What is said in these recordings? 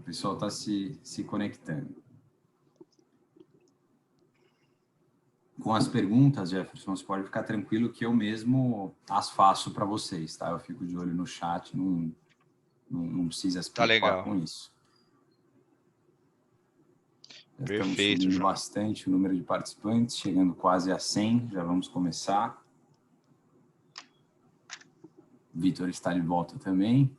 pessoal está se conectando. Com as perguntas, Jefferson, você pode ficar tranquilo que eu mesmo as faço para vocês, tá? Eu fico de olho no chat, não precisa se preocupar com isso. Já estamos subindo João. bastante o número de participantes, chegando quase a 100, já vamos começar. Vitor está de volta também.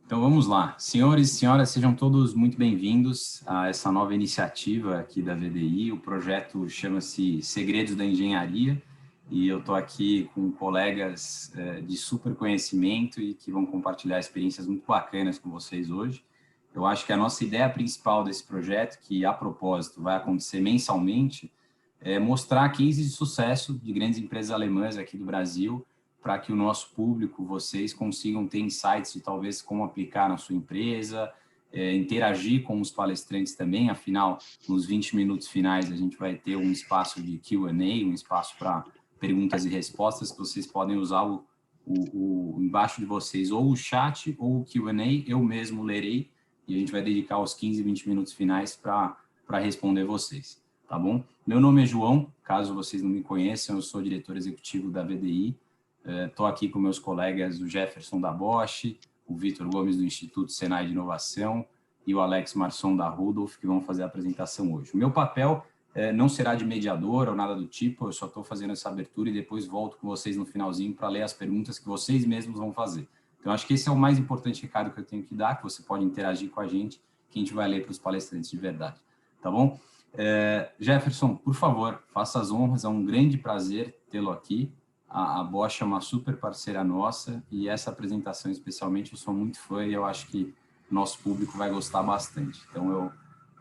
Então vamos lá. Senhores e senhoras, sejam todos muito bem-vindos a essa nova iniciativa aqui da VDI. O projeto chama-se Segredos da Engenharia e eu estou aqui com colegas de super conhecimento e que vão compartilhar experiências muito bacanas com vocês hoje. Eu acho que a nossa ideia principal desse projeto, que a propósito vai acontecer mensalmente, é mostrar cases de sucesso de grandes empresas alemãs aqui do Brasil, para que o nosso público, vocês, consigam ter insights de talvez como aplicar na sua empresa, interagir com os palestrantes também, afinal, nos 20 minutos finais a gente vai ter um espaço de Q&A, um espaço para perguntas e respostas, que vocês podem usar embaixo de vocês, ou o chat ou o Q&A, eu mesmo lerei, e a gente vai dedicar os 15, 20 minutos finais para responder vocês, tá bom? Meu nome é João, caso vocês não me conheçam, eu sou diretor executivo da VDI, estou aqui com meus colegas, o Jefferson da Bosch, o Vitor Gomes do Instituto Senai de Inovação e o Alex Marçom da Rudolph, que vão fazer a apresentação hoje. O meu papel não será de mediador ou nada do tipo, eu só estou fazendo essa abertura e depois volto com vocês no finalzinho para ler as perguntas que vocês mesmos vão fazer. Então, acho que esse é o mais importante recado que eu tenho que dar, que você pode interagir com a gente, que a gente vai ler para os palestrantes de verdade. Tá bom? Jefferson, por favor, faça as honras, é um grande prazer tê-lo aqui. A Bosch é uma super parceira nossa e essa apresentação especialmente eu sou muito fã e eu acho que nosso público vai gostar bastante. Então eu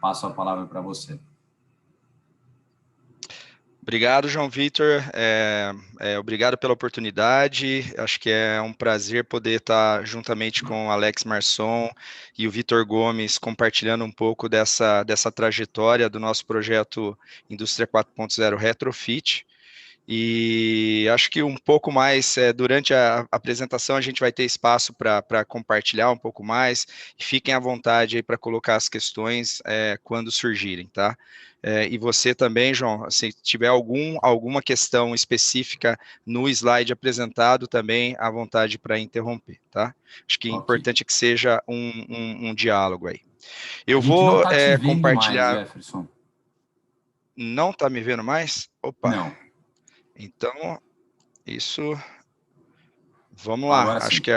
passo a palavra para você. Obrigado, João Vitor. Obrigado pela oportunidade. Acho que é um prazer poder estar juntamente com o Alex Marçom e o Vitor Gomes compartilhando um pouco dessa trajetória do nosso projeto Indústria 4.0 Retrofit. E acho que um pouco mais, durante a apresentação, a gente vai ter espaço para compartilhar um pouco mais, e fiquem à vontade aí para colocar as questões quando surgirem, tá? E você também, João, se tiver alguma questão específica no slide apresentado, também à vontade para interromper, tá? Acho que o importante é que seja um diálogo aí. Eu vou compartilhar... Mais, Jefferson. Não está me vendo mais? Opa! Não. Então, isso, vamos lá, agora acho sim. que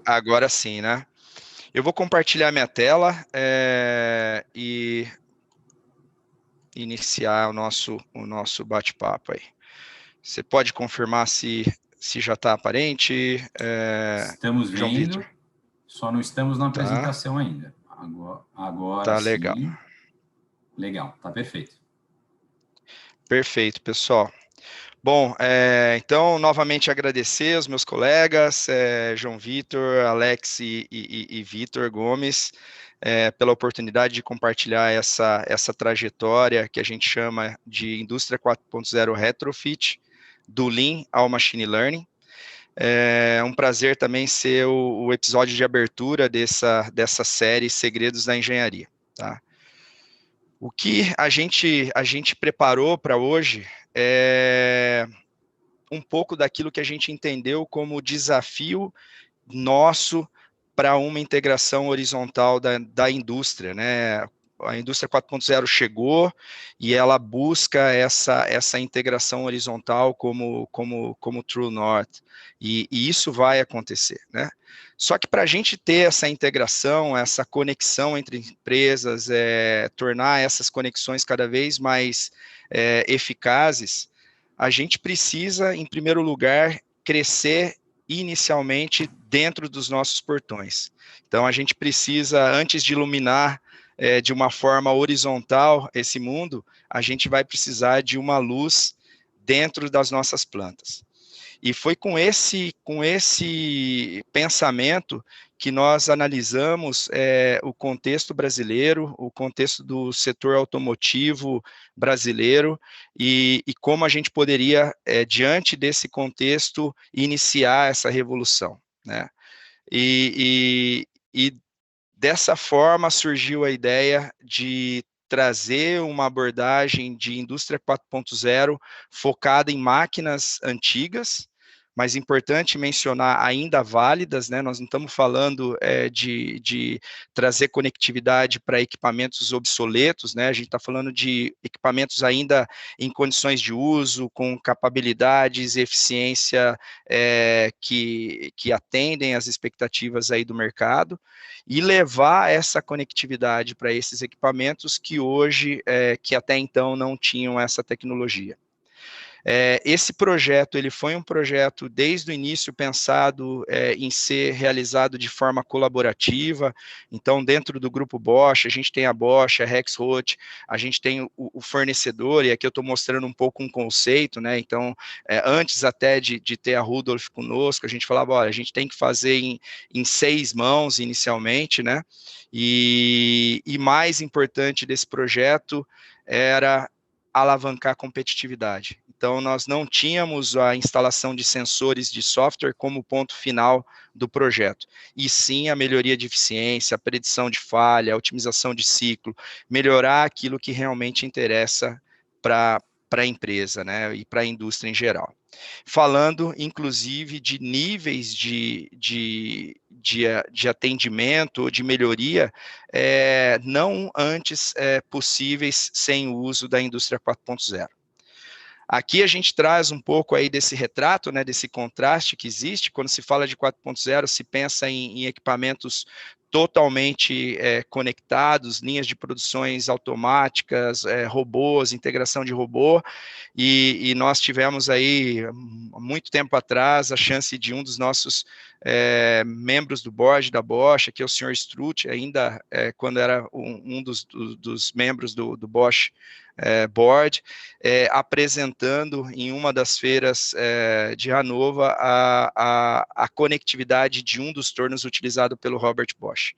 agora sim, né? Eu vou compartilhar minha tela e iniciar o nosso bate-papo aí. Você pode confirmar se já está aparente? Estamos João vendo, Vitor. só não estamos na apresentação ainda. Agora tá sim. Legal. Legal, tá perfeito. Perfeito, pessoal. Bom, então, novamente agradecer aos meus colegas, João Vitor, Alex e Vitor Gomes, pela oportunidade de compartilhar essa trajetória que a gente chama de Indústria 4.0 Retrofit, do Lean ao Machine Learning. É um prazer também ser o episódio de abertura dessa série Segredos da Engenharia, tá? O que a gente preparou para hoje é um pouco daquilo que a gente entendeu como desafio nosso para uma integração horizontal da indústria, né? A indústria 4.0 chegou e ela busca essa integração horizontal como True North, e isso vai acontecer, né? Só que para a gente ter essa integração, essa conexão entre empresas, tornar essas conexões cada vez mais eficazes, a gente precisa, em primeiro lugar, crescer inicialmente dentro dos nossos portões. Então, a gente precisa, antes de iluminar de uma forma horizontal esse mundo, a gente vai precisar de uma luz dentro das nossas plantas. E foi com esse pensamento que nós analisamos o contexto brasileiro, o contexto do setor automotivo brasileiro e como a gente poderia, diante desse contexto, iniciar essa revolução, né? E dessa forma surgiu a ideia de trazer uma abordagem de indústria 4.0 focada em máquinas antigas, mas importante mencionar ainda válidas, né? Nós não estamos falando de trazer conectividade para equipamentos obsoletos, né? A gente está falando de equipamentos ainda em condições de uso, com capacidades e eficiência que atendem às expectativas aí do mercado, e levar essa conectividade para esses equipamentos que hoje, que até então não tinham essa tecnologia. Esse projeto, ele foi um projeto desde o início pensado em ser realizado de forma colaborativa. Então, dentro do grupo Bosch, a gente tem a Bosch, a Rexroth, a gente tem o fornecedor, e aqui eu estou mostrando um pouco um conceito, né? Então, antes até de ter a Rudolph conosco, a gente falava, olha, a gente tem que fazer em 6 mãos inicialmente, né? E mais importante desse projeto era alavancar a competitividade. Então, nós não tínhamos a instalação de sensores de software como ponto final do projeto, e sim a melhoria de eficiência, a predição de falha, a otimização de ciclo, melhorar aquilo que realmente interessa para a empresa, né, e para a indústria em geral. Falando, inclusive, de níveis de atendimento, de melhoria, não antes possíveis sem o uso da indústria 4.0. Aqui a gente traz um pouco aí desse retrato, né, desse contraste que existe. Quando se fala de 4.0, se pensa em equipamentos totalmente conectados, linhas de produções automáticas, robôs, integração de robô, e nós tivemos aí, há muito tempo atrás, a chance de um dos nossos membros do board da Bosch, que é o senhor Struth, ainda quando era um dos membros do Bosch Board, apresentando em uma das feiras de Hannover a conectividade de um dos tornos utilizado pelo Robert Bosch.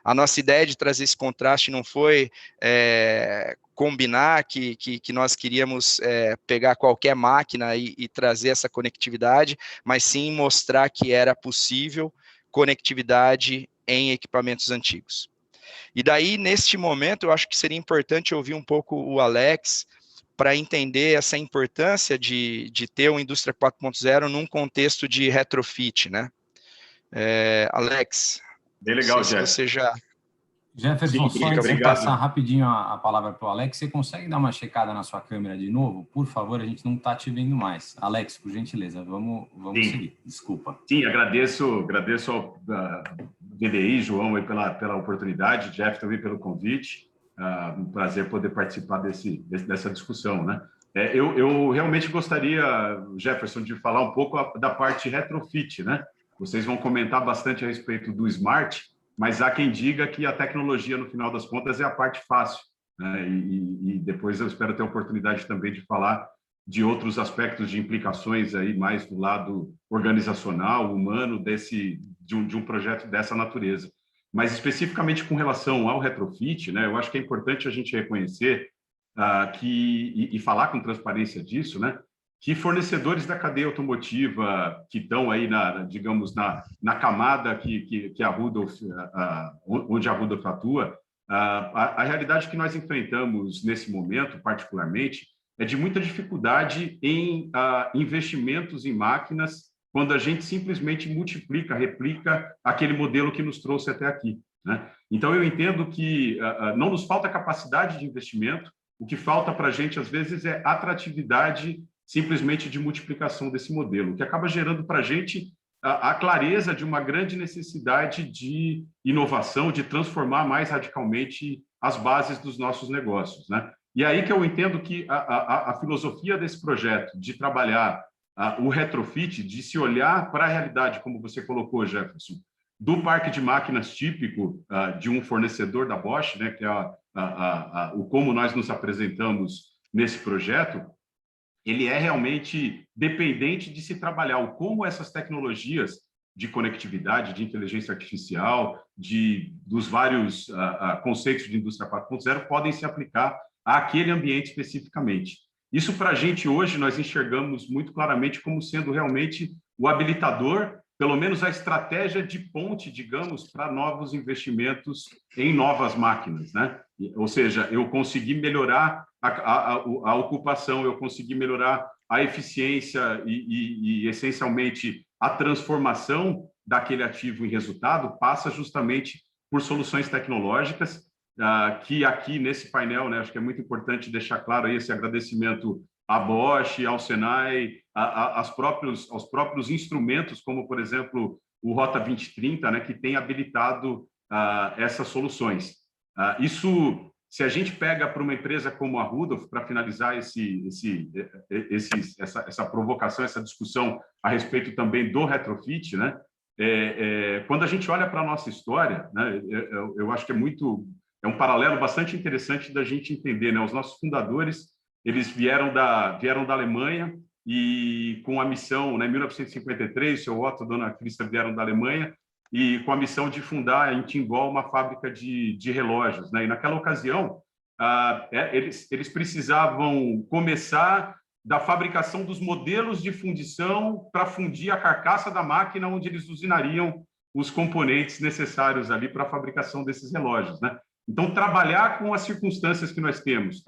A nossa ideia de trazer esse contraste não foi combinar que nós queríamos pegar qualquer máquina e trazer essa conectividade, mas sim mostrar que era possível conectividade em equipamentos antigos. E daí, neste momento, eu acho que seria importante ouvir um pouco o Alex para entender essa importância de ter uma indústria 4.0 num contexto de retrofit, né? Alex, bem legal, não sei se você já... Jefferson, Sim, só antes de obrigado. passar rapidinho a palavra para o Alex, você consegue dar uma checada na sua câmera de novo? Por favor, a gente não está te vendo mais. Alex, por gentileza, vamos seguir. Desculpa. Sim, agradeço ao VDI, João, aí pela oportunidade, Jeff também pelo convite. Um prazer poder participar dessa discussão, né? Eu realmente gostaria, Jefferson, de falar um pouco da parte retrofit, né? Vocês vão comentar bastante a respeito do Smart, mas há quem diga que a tecnologia, no final das contas, é a parte fácil, né? E depois eu espero ter a oportunidade também de falar de outros aspectos de implicações aí mais do lado organizacional, humano, de um projeto dessa natureza. Mas especificamente com relação ao retrofit, né, eu acho que é importante a gente reconhecer e falar com transparência disso, né, que fornecedores da cadeia automotiva que estão aí digamos na camada que a Rudolph, onde a Rudolph atua, a realidade que nós enfrentamos nesse momento, particularmente, é de muita dificuldade em investimentos em máquinas quando a gente simplesmente replica aquele modelo que nos trouxe até aqui, né? Então, eu entendo que não nos falta capacidade de investimento, o que falta para a gente, às vezes, é atratividade simplesmente de multiplicação desse modelo, o que acaba gerando para a gente a clareza de uma grande necessidade de inovação, de transformar mais radicalmente as bases dos nossos negócios, né? E aí que eu entendo que a filosofia desse projeto de trabalhar o retrofit, de se olhar para a realidade, como você colocou, Jefferson, do parque de máquinas típico de um fornecedor da Bosch, né, que é o como nós nos apresentamos nesse projeto, ele é realmente dependente de se trabalhar o como essas tecnologias de conectividade, de inteligência artificial, dos vários conceitos de indústria 4.0 podem se aplicar àquele ambiente especificamente. Isso, para a gente, hoje, nós enxergamos muito claramente como sendo realmente o habilitador, pelo menos a estratégia de ponte, digamos, para novos investimentos em novas máquinas, né? Ou seja, eu consegui melhorar a ocupação, eu consegui melhorar a eficiência e essencialmente, a transformação daquele ativo em resultado passa justamente por soluções tecnológicas, que aqui nesse painel, né, acho que é muito importante deixar claro aí esse agradecimento à Bosch, ao Senai, aos próprios instrumentos, como, por exemplo, o Rota 2030, né, que tem habilitado essas soluções. Isso, se a gente pega para uma empresa como a Rudolph, para finalizar essa provocação, essa discussão a respeito também do retrofit, né, quando a gente olha para a nossa história, né, eu acho que é um paralelo bastante interessante da gente entender, né, os nossos fundadores, eles vieram da Alemanha e com a missão, né, em 1953, o seu Otto e a dona Christa vieram da Alemanha e com a missão de fundar em Timbó uma fábrica de relógios, né? E naquela ocasião, eles precisavam começar da fabricação dos modelos de fundição para fundir a carcaça da máquina onde eles usinariam os componentes necessários ali para a fabricação desses relógios, né? Então, trabalhar com as circunstâncias que nós temos,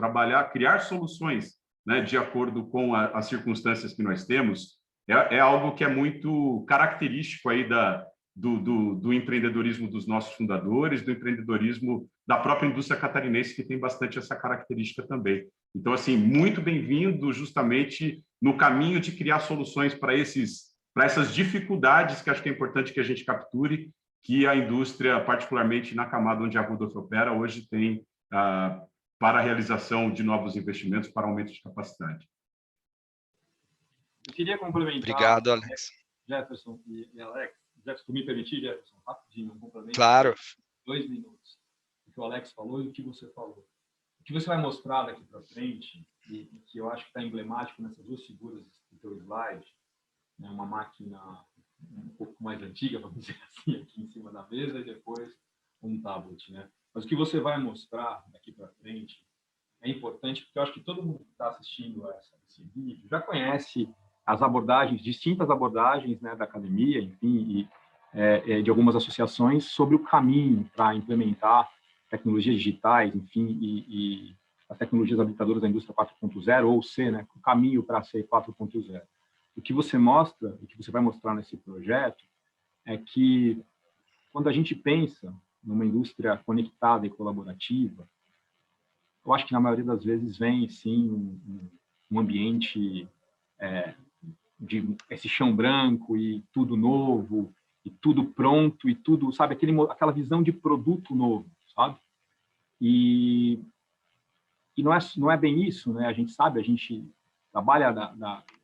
criar soluções, né, de acordo com as circunstâncias que nós temos, é algo que é muito característico aí do empreendedorismo dos nossos fundadores, do empreendedorismo da própria indústria catarinense, que tem bastante essa característica também. Então, assim, muito bem-vindo justamente no caminho de criar soluções para essas dificuldades que acho que é importante que a gente capture, que a indústria, particularmente na camada onde a Rudolph opera, hoje tem para a realização de novos investimentos, para aumento de capacidade. Eu queria complementar... Obrigado, Alex. Jefferson e Alex. Jefferson, me permitir, Jefferson, rapidinho, um complemento. Claro. 2 minutos. O que o Alex falou e o que você falou. O que você vai mostrar daqui para frente, e que eu acho que está emblemático nessas 2 figuras do teu slide, né, uma máquina um pouco mais antiga, vamos dizer assim, aqui em cima da mesa, e depois um tablet, né? Mas o que você vai mostrar daqui para frente é importante, porque eu acho que todo mundo que está assistindo a esse vídeo já conhece as abordagens, distintas abordagens, né, da academia, enfim, e de algumas associações sobre o caminho para implementar tecnologias digitais, enfim, e as tecnologias habilitadoras da indústria 4.0, ou C, né, o caminho para ser 4.0. O que você mostra, o que você vai mostrar nesse projeto, é que quando a gente pensa numa indústria conectada e colaborativa, eu acho que na maioria das vezes vem, sim, um ambiente de esse chão branco e tudo novo, e tudo pronto, e tudo, sabe, aquela visão de produto novo, sabe? E não é bem isso, né? A gente sabe, a gente trabalha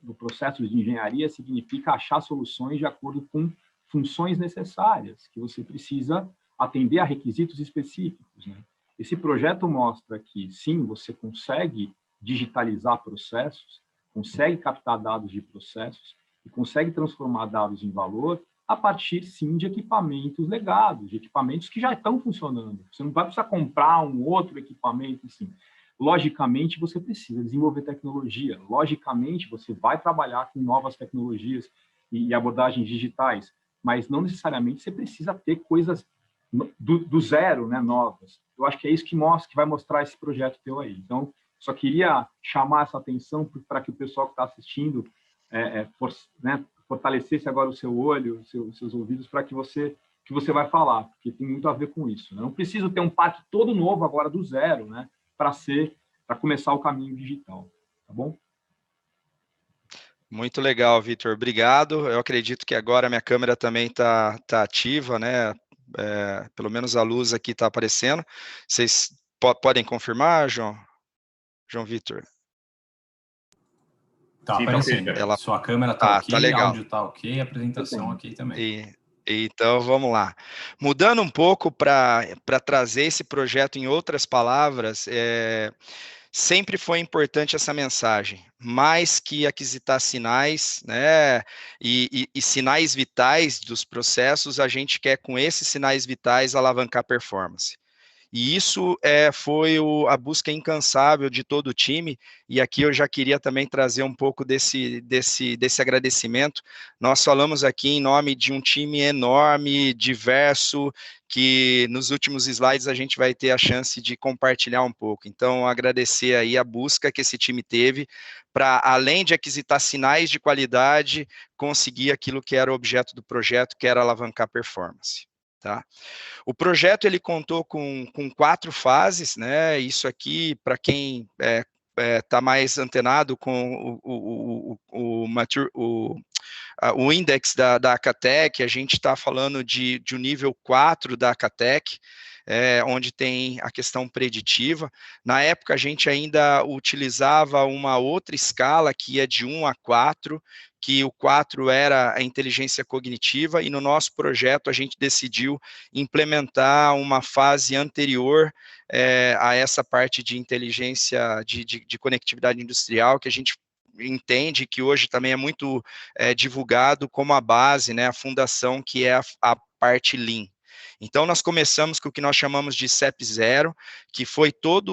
no processo de engenharia, significa achar soluções de acordo com funções necessárias, que você precisa atender a requisitos específicos, né? Esse projeto mostra que, sim, você consegue digitalizar processos, consegue captar dados de processos e consegue transformar dados em valor a partir, sim, de equipamentos legados, de equipamentos que já estão funcionando. Você não vai precisar comprar um outro equipamento, assim. Logicamente, você precisa desenvolver tecnologia. Logicamente, você vai trabalhar com novas tecnologias e abordagens digitais, mas não necessariamente você precisa ter coisas do zero, né, novas. Eu acho que é isso que vai mostrar esse projeto teu aí. Então, só queria chamar essa atenção para que o pessoal que está assistindo fortalecesse agora o seu olho, os seus ouvidos, para que você vai falar, porque tem muito a ver com isso, né? Não preciso ter um parque todo novo agora do zero, né, para começar o caminho digital, tá bom? Muito legal, Vitor. Obrigado. Eu acredito que agora a minha câmera também tá ativa, né? Pelo menos a luz aqui está aparecendo. Vocês podem confirmar, João Vitor? Tá aparecendo. Sua câmera está ok, tá legal. áudio está ok, a apresentação ok também. Então, vamos lá. Mudando um pouco para trazer esse projeto em outras palavras, sempre foi importante essa mensagem, mais que aquisitar sinais, né, e sinais vitais dos processos, a gente quer, com esses sinais vitais, alavancar performance. E isso foi a busca incansável de todo o time, e aqui eu já queria também trazer um pouco desse agradecimento. Nós falamos aqui em nome de um time enorme, diverso, que nos últimos slides a gente vai ter a chance de compartilhar um pouco. Então, agradecer aí a busca que esse time teve para, além de aquisitar sinais de qualidade, conseguir aquilo que era o objeto do projeto, que era alavancar performance. Tá? O projeto ele contou com 4 fases, né? Isso aqui, para quem está mais antenado com o index da Acatec, a gente está falando de um nível 4 da Acatec, onde tem a questão preditiva. Na época, a gente ainda utilizava uma outra escala, que ia de 1 a 4, que o 4 era a inteligência cognitiva, e no nosso projeto a gente decidiu implementar uma fase anterior a essa parte de inteligência, de conectividade industrial, que a gente entende que hoje também é muito divulgado como a base, né, a fundação, que é a parte Lean. Então, nós começamos com o que nós chamamos de CEP 0, que foi toda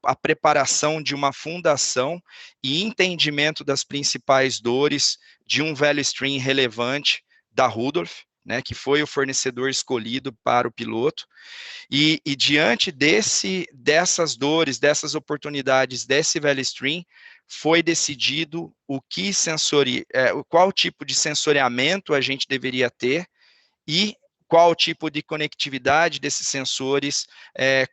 a preparação de uma fundação e entendimento das principais dores de um value stream relevante da Rudolph, né, que foi o fornecedor escolhido para o piloto, e diante dessas dores, dessas oportunidades, desse value stream, foi decidido qual tipo de sensoriamento a gente deveria ter e qual tipo de conectividade desses sensores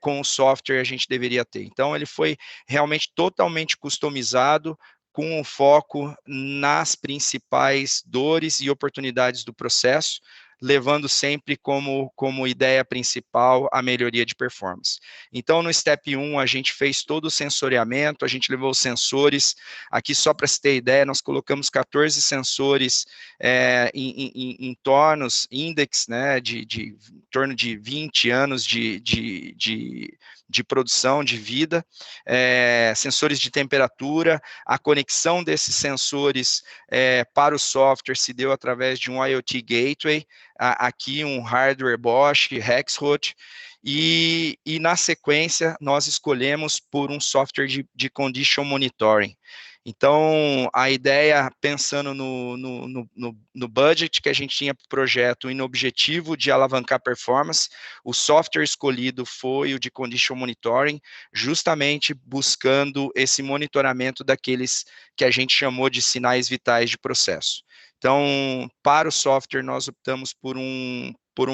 com o software a gente deveria ter. Então, ele foi realmente totalmente customizado, com o foco nas principais dores e oportunidades do processo, levando sempre como ideia principal a melhoria de performance. Então, no Step 1, a gente fez todo o sensoriamento, a gente levou os sensores, aqui só para se ter ideia, nós colocamos 14 sensores em tornos, index, né, em torno de 20 anos de produção, de vida, sensores de temperatura, a conexão desses sensores para o software se deu através de um IoT Gateway, aqui um hardware Bosch, Rexroth, e na sequência nós escolhemos por um software de Condition Monitoring. Então, a ideia, pensando no budget que a gente tinha para o projeto e no objetivo de alavancar performance, o software escolhido foi o de Condition Monitoring, justamente buscando esse monitoramento daqueles que a gente chamou de sinais vitais de processo. Então, para o software, nós optamos por um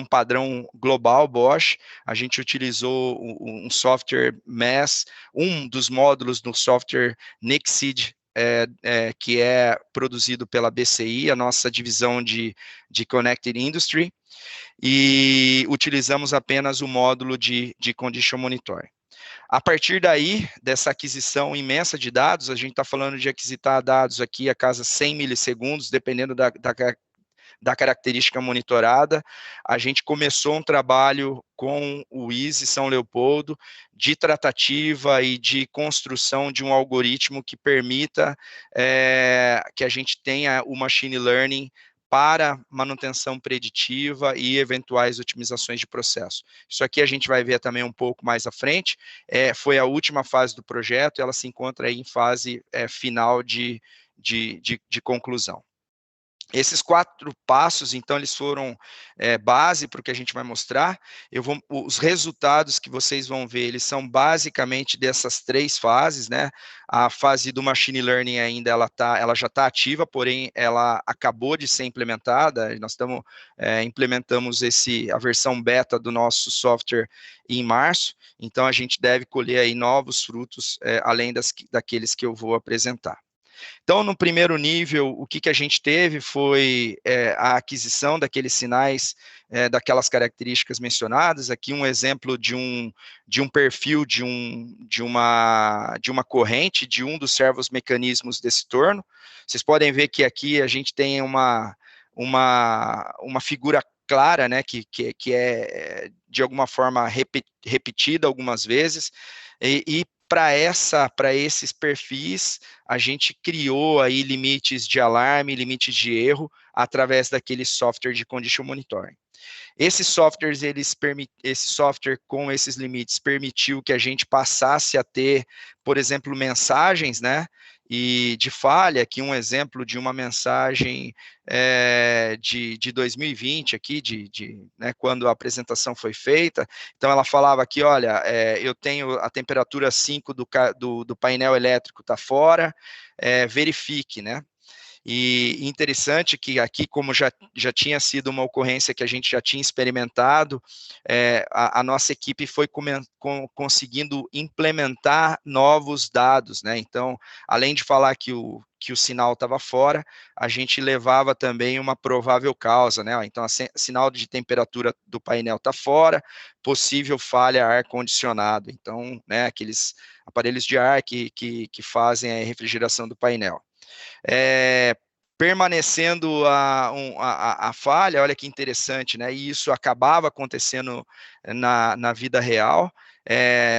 padrão global Bosch, a gente utilizou um software MES, um dos módulos do software Nexid, que é produzido pela BCI, a nossa divisão de Connected Industry, e utilizamos apenas o módulo de Condition Monitoring. A partir daí, dessa aquisição imensa de dados, a gente está falando de aquisitar dados aqui a cada 100 milissegundos, dependendo da característica monitorada, a gente começou um trabalho com o ISE São Leopoldo, de tratativa e de construção de um algoritmo que permita que a gente tenha o machine learning para manutenção preditiva e eventuais otimizações de processo. Isso aqui a gente vai ver também um pouco mais à frente, foi a última fase do projeto, ela se encontra aí em fase final de conclusão. Esses 4 passos, então, eles foram base para o que a gente vai mostrar. Os resultados que vocês vão ver, eles são basicamente dessas 3 fases, né? A fase do Machine Learning ainda, ela já está ativa, porém, ela acabou de ser implementada. Nós implementamos a versão beta do nosso software em março, então a gente deve colher aí novos frutos, além daqueles que eu vou apresentar. Então, no primeiro nível, o que a gente teve foi a aquisição daqueles sinais, daquelas características mencionadas. Aqui um exemplo de um perfil de uma corrente de um dos servos mecanismos desse torno. Vocês podem ver que aqui a gente tem uma figura clara, né, que é de alguma forma repetida algumas vezes, e para esses perfis, a gente criou aí limites de alarme, limites de erro, através daquele software de Condition Monitoring. Esse software com esses limites permitiu que a gente passasse a ter, por exemplo, mensagens, né, e de falha, aqui um exemplo de uma mensagem de 2020, aqui, né, quando a apresentação foi feita. Então, ela falava aqui, olha, eu tenho a temperatura 5 do painel elétrico está fora, verifique, né? E interessante que aqui, como já tinha sido uma ocorrência que a gente já tinha experimentado, a nossa equipe foi conseguindo implementar novos dados, né? Então, além de falar que o sinal estava fora, a gente levava também uma provável causa, né? Então, sinal de temperatura do painel está fora, possível falha ar-condicionado. Então, né, aqueles aparelhos de ar que fazem a refrigeração do painel. Permanecendo a falha, olha que interessante, né? E isso acabava acontecendo na vida real.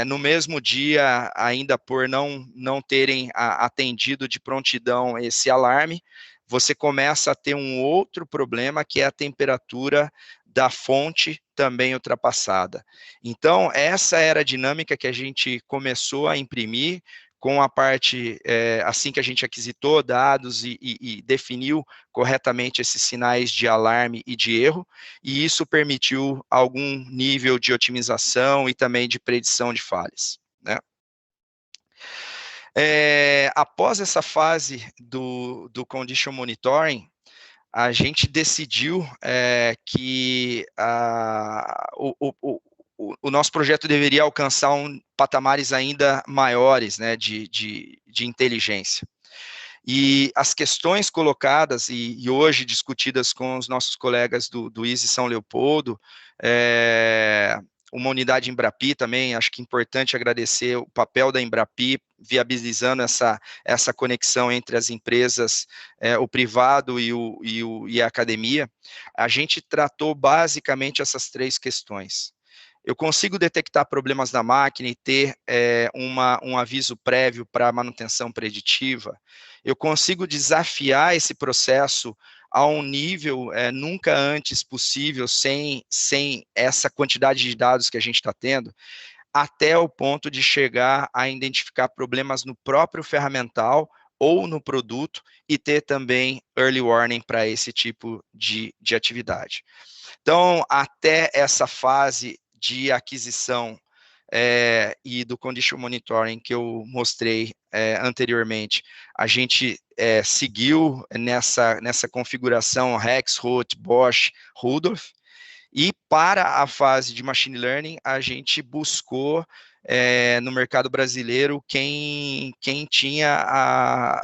No mesmo dia, ainda por não terem atendido de prontidão esse alarme, você começa a ter um outro problema, que é a temperatura da fonte também ultrapassada. Então, essa era a dinâmica que a gente começou a imprimir, com a parte, assim que a gente aquisitou dados e definiu corretamente esses sinais de alarme e de erro, e isso permitiu algum nível de otimização e também de predição de falhas, né? Após essa fase do Condition Monitoring, a gente decidiu que o nosso projeto deveria alcançar patamares ainda maiores, né, de inteligência. E as questões colocadas e hoje discutidas com os nossos colegas do ISE São Leopoldo, uma unidade Embrapi também, acho que é importante agradecer o papel da Embrapi, viabilizando essa conexão entre as empresas, o privado e a academia. A gente tratou basicamente essas três questões. Eu consigo detectar problemas na máquina e ter um aviso prévio para manutenção preditiva. Eu consigo desafiar esse processo a um nível nunca antes possível, sem essa quantidade de dados que a gente está tendo, até o ponto de chegar a identificar problemas no próprio ferramental ou no produto e ter também early warning para esse tipo de atividade. Então, até essa fase de aquisição e do Condition Monitoring que eu mostrei anteriormente, a gente seguiu nessa configuração Rex, Roth, Bosch, Rudolph, e para a fase de Machine Learning, a gente buscou no mercado brasileiro quem tinha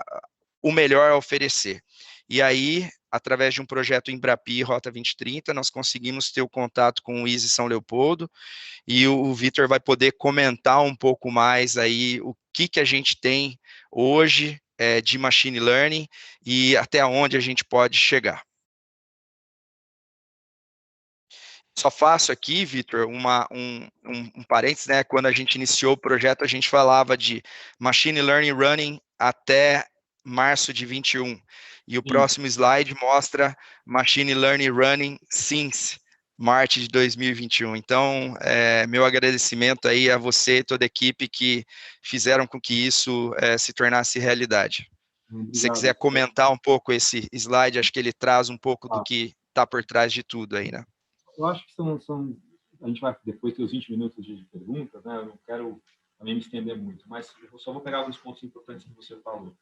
o melhor a oferecer. E aí, através de um projeto Embrapi Rota 2030, nós conseguimos ter o contato com o ISE São Leopoldo, e o Vitor vai poder comentar um pouco mais aí o que a gente tem hoje de Machine Learning e até onde a gente pode chegar. Só faço aqui, Vitor, um parênteses, né? Quando a gente iniciou o projeto, a gente falava de Machine Learning Running até março de 21. E o próximo slide mostra Machine Learning Running since March de 2021. Então, meu agradecimento aí a você e toda a equipe que fizeram com que isso se tornasse realidade. Obrigado. Se você quiser comentar um pouco esse slide, acho que ele traz um pouco do que está por trás de tudo aí, né? Eu acho que a gente vai depois ter os 20 minutos de perguntas, né? Eu não quero também me estender muito, mas eu só vou pegar alguns pontos importantes que você falou.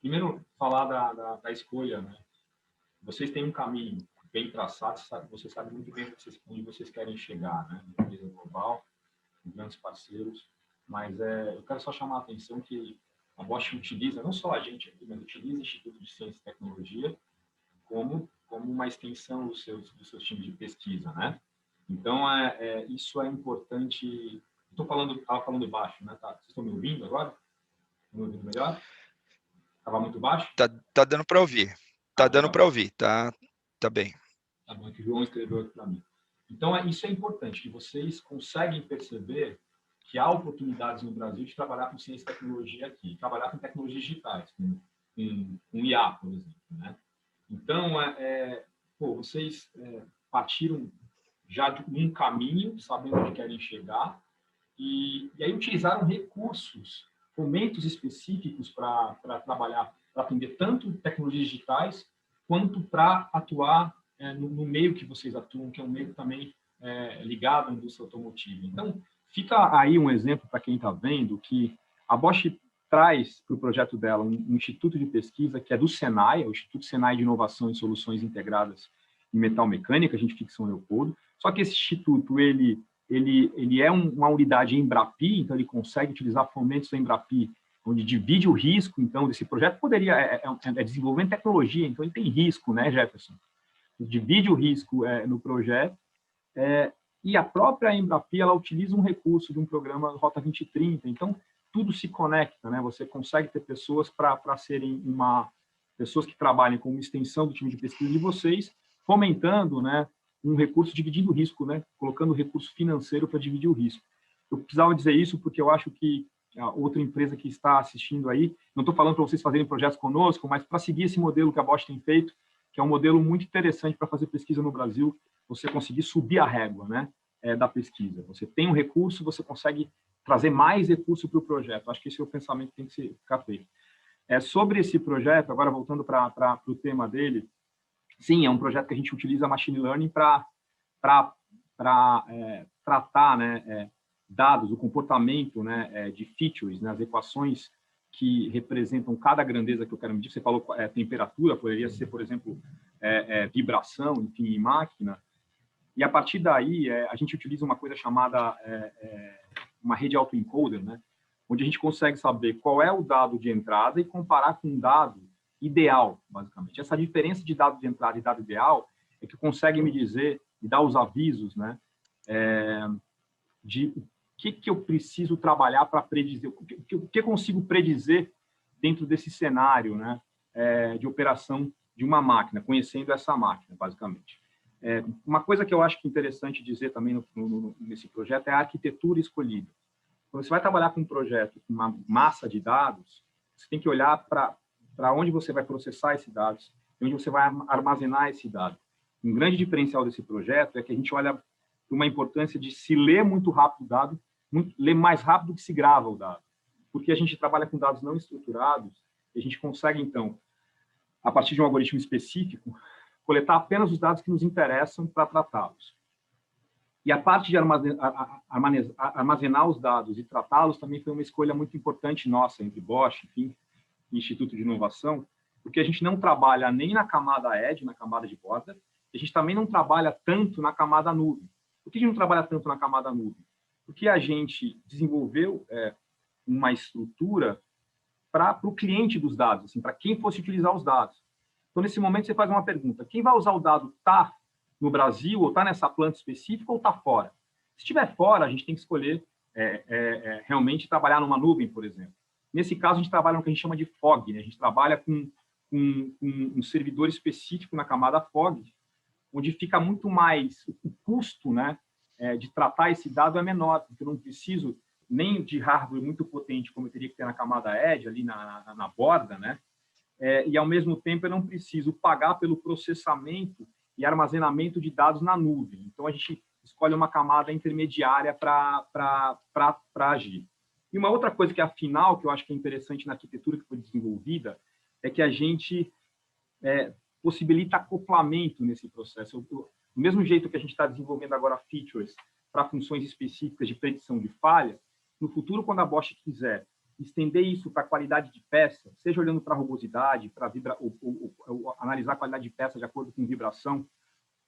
Primeiro, falar da escolha, né? Vocês têm um caminho bem traçado, vocês sabem muito bem onde vocês querem chegar, né? Na empresa global, com grandes parceiros, mas eu quero só chamar a atenção que a Bosch utiliza, não só a gente aqui, mas utiliza o Instituto de Ciência e Tecnologia como uma extensão dos seus times de pesquisa, né? Então, isso é importante. Estava falando baixo, né? Vocês estão me ouvindo agora? Estão me ouvindo melhor? Estava muito baixo? Tá dando para ouvir. Tá dando para ouvir, tá bem. Tá bom, que o João escreveu aqui para mim. Então, isso é importante, que vocês conseguem perceber que há oportunidades no Brasil de trabalhar com ciência e tecnologia aqui, trabalhar com tecnologias digitais, com IA, por exemplo, né? Então, vocês partiram já de um caminho, sabendo onde querem chegar, e aí utilizaram recursos, fomentos específicos para trabalhar, para atender tanto tecnologias digitais, quanto para atuar no meio que vocês atuam, que é um meio também ligado à indústria automotiva. Então, fica aí um exemplo para quem está vendo que a Bosch traz para o projeto dela um instituto de pesquisa que é do Senai, é o Instituto Senai de Inovação em Soluções Integradas em Metal Mecânica, a gente fica em São Leopoldo. Só que esse instituto ele é uma unidade Embrapi, então ele consegue utilizar fomentos da Embrapi, onde divide o risco. Então, esse projeto poderia desenvolver tecnologia, então ele tem risco, né, Jefferson? Divide o risco no projeto, e a própria Embrapi ela utiliza um recurso de um programa Rota 2030. Então, tudo se conecta, né? Você consegue ter pessoas para serem pessoas que trabalhem como extensão do time de pesquisa de vocês, fomentando, né, um recurso dividindo o risco, né? Colocando recurso financeiro para dividir o risco. Eu precisava dizer isso porque eu acho que a outra empresa que está assistindo aí, não estou falando para vocês fazerem projetos conosco, mas para seguir esse modelo que a Bosch tem feito, que é um modelo muito interessante para fazer pesquisa no Brasil, você conseguir subir a régua, né, da pesquisa. Você tem um recurso, você consegue trazer mais recurso para o projeto. Acho que esse é o pensamento que tem que ficar feito. Sobre esse projeto, agora voltando para o tema dele, sim, é um projeto que a gente utiliza machine learning para tratar, né, dados, o comportamento, né, de features, né, as equações que representam cada grandeza que eu quero medir. Você falou temperatura, poderia ser, por exemplo, vibração, enfim, em máquina. E a partir daí, a gente utiliza uma coisa chamada uma rede autoencoder, né, onde a gente consegue saber qual é o dado de entrada e comparar com um dado ideal, basicamente. Essa diferença de dado de entrada e dado ideal é que consegue me dizer e dar os avisos, né, de o que eu preciso trabalhar para predizer, o que eu consigo predizer dentro desse cenário, né, de operação de uma máquina, conhecendo essa máquina, basicamente. Uma coisa que eu acho que é interessante dizer também nesse projeto é a arquitetura escolhida. Quando você vai trabalhar com um projeto com uma massa de dados, você tem que olhar para onde você vai processar esses dados e onde você vai armazenar esse dado. Um grande diferencial desse projeto é que a gente olha para uma importância de se ler muito rápido o dado, ler mais rápido que se grava o dado, porque a gente trabalha com dados não estruturados e a gente consegue, então, a partir de um algoritmo específico, coletar apenas os dados que nos interessam para tratá-los. E a parte de armazenar os dados e tratá-los também foi uma escolha muito importante nossa, entre Bosch, enfim, e Instituto de Inovação, porque a gente não trabalha nem na camada edge, na camada de borda, a gente também não trabalha tanto na camada nuvem. Por que a gente não trabalha tanto na camada nuvem? Porque a gente desenvolveu uma estrutura para o cliente dos dados, assim, para quem fosse utilizar os dados. Então, nesse momento, você faz uma pergunta: quem vai usar o dado está no Brasil, ou está nessa planta específica, ou está fora? Se estiver fora, a gente tem que escolher realmente trabalhar numa nuvem, por exemplo. Nesse caso, a gente trabalha no que a gente chama de FOG, né? A gente trabalha com um servidor específico na camada FOG, onde fica muito mais, o custo, né, de tratar esse dado é menor, porque eu não preciso nem de hardware muito potente, como eu teria que ter na camada edge, ali na borda, né? E, ao mesmo tempo, eu não preciso pagar pelo processamento e armazenamento de dados na nuvem. Então, a gente escolhe uma camada intermediária para agir. E uma outra coisa que é a final, que eu acho que é interessante na arquitetura que foi desenvolvida, é que a gente possibilita acoplamento nesse processo. Do mesmo jeito que a gente está desenvolvendo agora features para funções específicas de predição de falha, no futuro, quando a Bosch quiser estender isso para a qualidade de peça, seja olhando para a rugosidade, para analisar a qualidade de peça de acordo com vibração,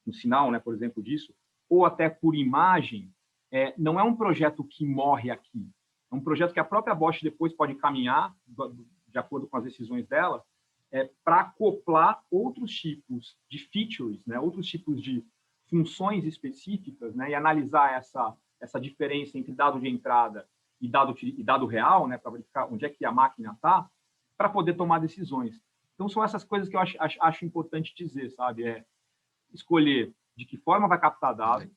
no sinal, né, por exemplo, disso, ou até por imagem, não é um projeto que morre aqui. É um projeto que a própria Bosch depois pode caminhar, de acordo com as decisões dela, para acoplar outros tipos de features, né, outros tipos de funções específicas, né, e analisar essa diferença entre dado de entrada e dado real, né, para verificar onde é que a máquina está, para poder tomar decisões. Então, são essas coisas que eu acho importante dizer, sabe? Escolher de que forma vai captar dados,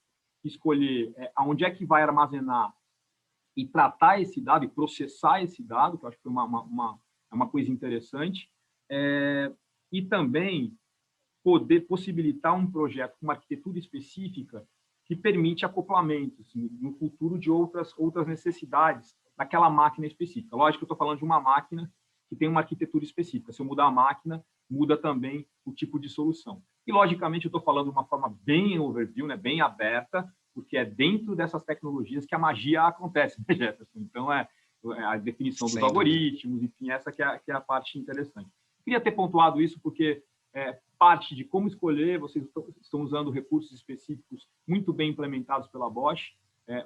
escolher aonde é que vai armazenar e tratar esse dado e processar esse dado, que eu acho que foi uma coisa interessante, e também poder possibilitar um projeto com uma arquitetura específica que permite acoplamentos no futuro de outras necessidades daquela máquina específica. Lógico que eu estou falando de uma máquina que tem uma arquitetura específica. Se eu mudar a máquina, muda também o tipo de solução. E, logicamente, eu estou falando de uma forma bem overview, né, bem aberta, porque é dentro dessas tecnologias que a magia acontece, né, Jefferson? Então, é a definição dos algoritmos, enfim, essa que é a parte interessante. Queria ter pontuado isso porque parte de como escolher, vocês estão usando recursos específicos muito bem implementados pela Bosch,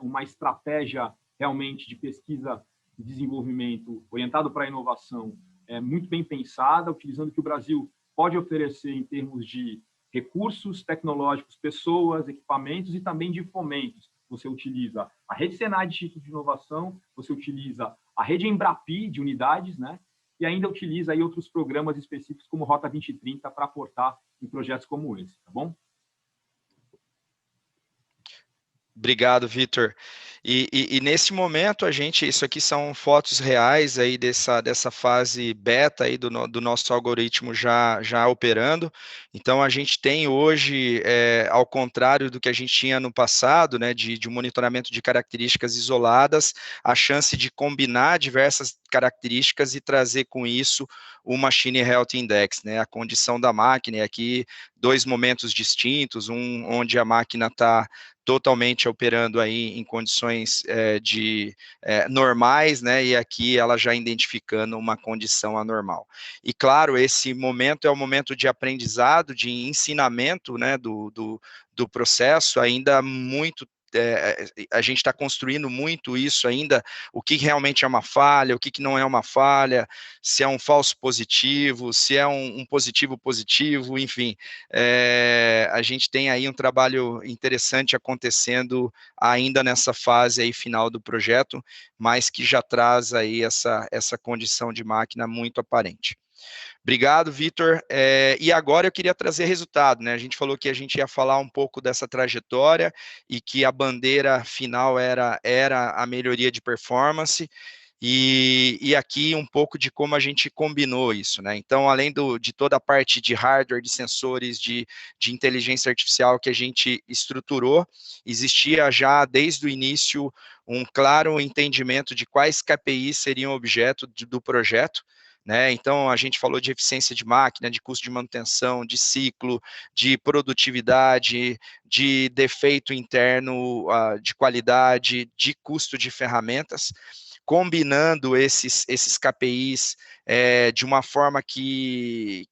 uma estratégia realmente de pesquisa e desenvolvimento orientado para a inovação muito bem pensada, utilizando o que o Brasil pode oferecer em termos de recursos tecnológicos, pessoas, equipamentos e também de fomentos. Você utiliza a rede Senai de Instituto de Inovação, você utiliza a rede Embrapi de unidades, né? E ainda utiliza aí outros programas específicos como Rota 2030 para aportar em projetos como esse, tá bom? Obrigado, Vitor. E nesse momento, isso aqui são fotos reais aí dessa fase beta aí do nosso algoritmo já operando. Então, a gente tem hoje, ao contrário do que a gente tinha no passado, né, de monitoramento de características isoladas, a chance de combinar diversas características e trazer com isso o Machine Health Index, né, a condição da máquina. E aqui, 2 momentos distintos, um onde a máquina está totalmente operando aí em condições normais, né, e aqui ela já identificando uma condição anormal. E claro, esse momento é o momento de aprendizado, de ensinamento, né, do processo, ainda muito a gente está construindo muito isso ainda, o que realmente é uma falha, o que não é uma falha, se é um falso positivo, se é um positivo positivo, enfim, a gente tem aí um trabalho interessante acontecendo ainda nessa fase aí final do projeto, mas que já traz aí essa condição de máquina muito aparente. Obrigado, Vitor. E agora eu queria trazer resultado, né? A gente falou que a gente ia falar um pouco dessa trajetória e que a bandeira final era a melhoria de performance. E aqui um pouco de como a gente combinou isso, né? Então, além de toda a parte de hardware, de sensores, de inteligência artificial que a gente estruturou, existia já desde o início um claro entendimento de quais KPIs seriam objeto do projeto, né? Então, a gente falou de eficiência de máquina, de custo de manutenção, de ciclo, de produtividade, de defeito interno, de qualidade, de custo de ferramentas, combinando esses KPIs de uma forma que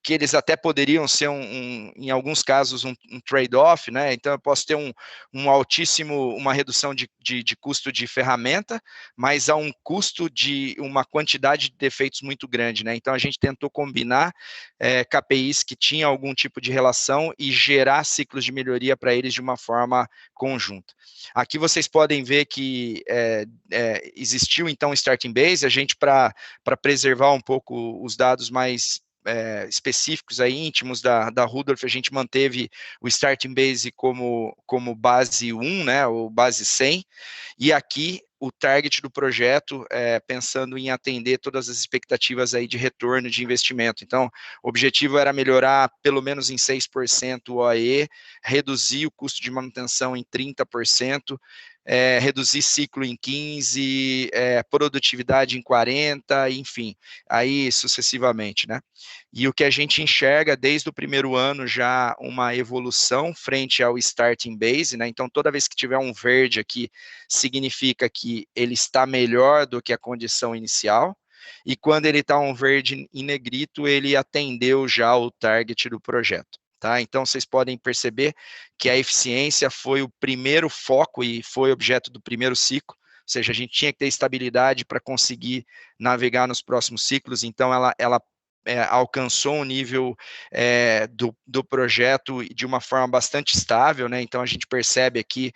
eles até poderiam ser, em alguns casos, um trade-off, né? Então, eu posso ter uma redução de custo de ferramenta, mas a um custo de uma quantidade de defeitos muito grande, né? Então, a gente tentou combinar KPIs que tinham algum tipo de relação e gerar ciclos de melhoria para eles de uma forma conjunta. Aqui vocês podem ver que existiu, então, o Starting Base, a gente, para preservar um pouco os dados mais específicos aí, íntimos da Rudolph, a gente manteve o Starting Base como base 1, né, ou base 100, e aqui o target do projeto, pensando em atender todas as expectativas aí de retorno de investimento. Então, o objetivo era melhorar pelo menos em 6% o OE, reduzir o custo de manutenção em 30%, reduzir ciclo em 15%, produtividade em 40%, enfim, aí sucessivamente, né? E o que a gente enxerga desde o primeiro ano já uma evolução frente ao Starting Base, né? Então, toda vez que tiver um verde aqui, significa que ele está melhor do que a condição inicial, e quando ele está um verde em negrito, ele atendeu já o target do projeto. Tá? Então, vocês podem perceber que a eficiência foi o primeiro foco e foi objeto do primeiro ciclo, ou seja, a gente tinha que ter estabilidade para conseguir navegar nos próximos ciclos, então ela alcançou um nível do projeto de uma forma bastante estável, né? Então a gente percebe aqui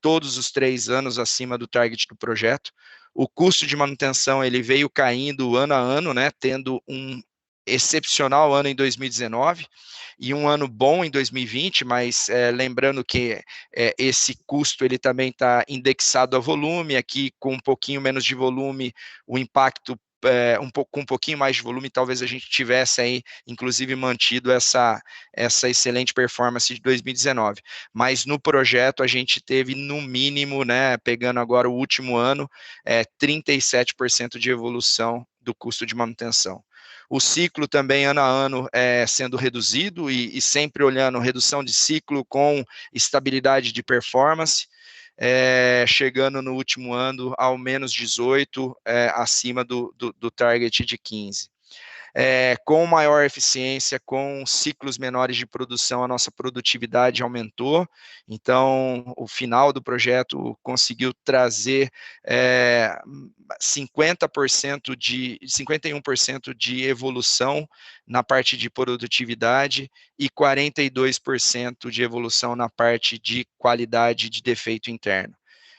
todos os 3 anos acima do target do projeto. O custo de manutenção ele veio caindo ano a ano, né? Tendo excepcional ano em 2019 e um ano bom em 2020, mas lembrando que esse custo ele também está indexado a volume, aqui com um pouquinho menos de volume, o impacto com um pouquinho mais de volume, talvez a gente tivesse aí, inclusive, mantido essa excelente performance de 2019. Mas no projeto a gente teve, no mínimo, né, pegando agora o último ano, 37% de evolução do custo de manutenção. O ciclo também, ano a ano, sendo reduzido e sempre olhando redução de ciclo com estabilidade de performance, chegando no último ano ao menos 18, acima do target de 15. Com maior eficiência, com ciclos menores de produção, a nossa produtividade aumentou, então o final do projeto conseguiu trazer 51% de evolução na parte de produtividade e 42% de evolução na parte de qualidade de defeito interno.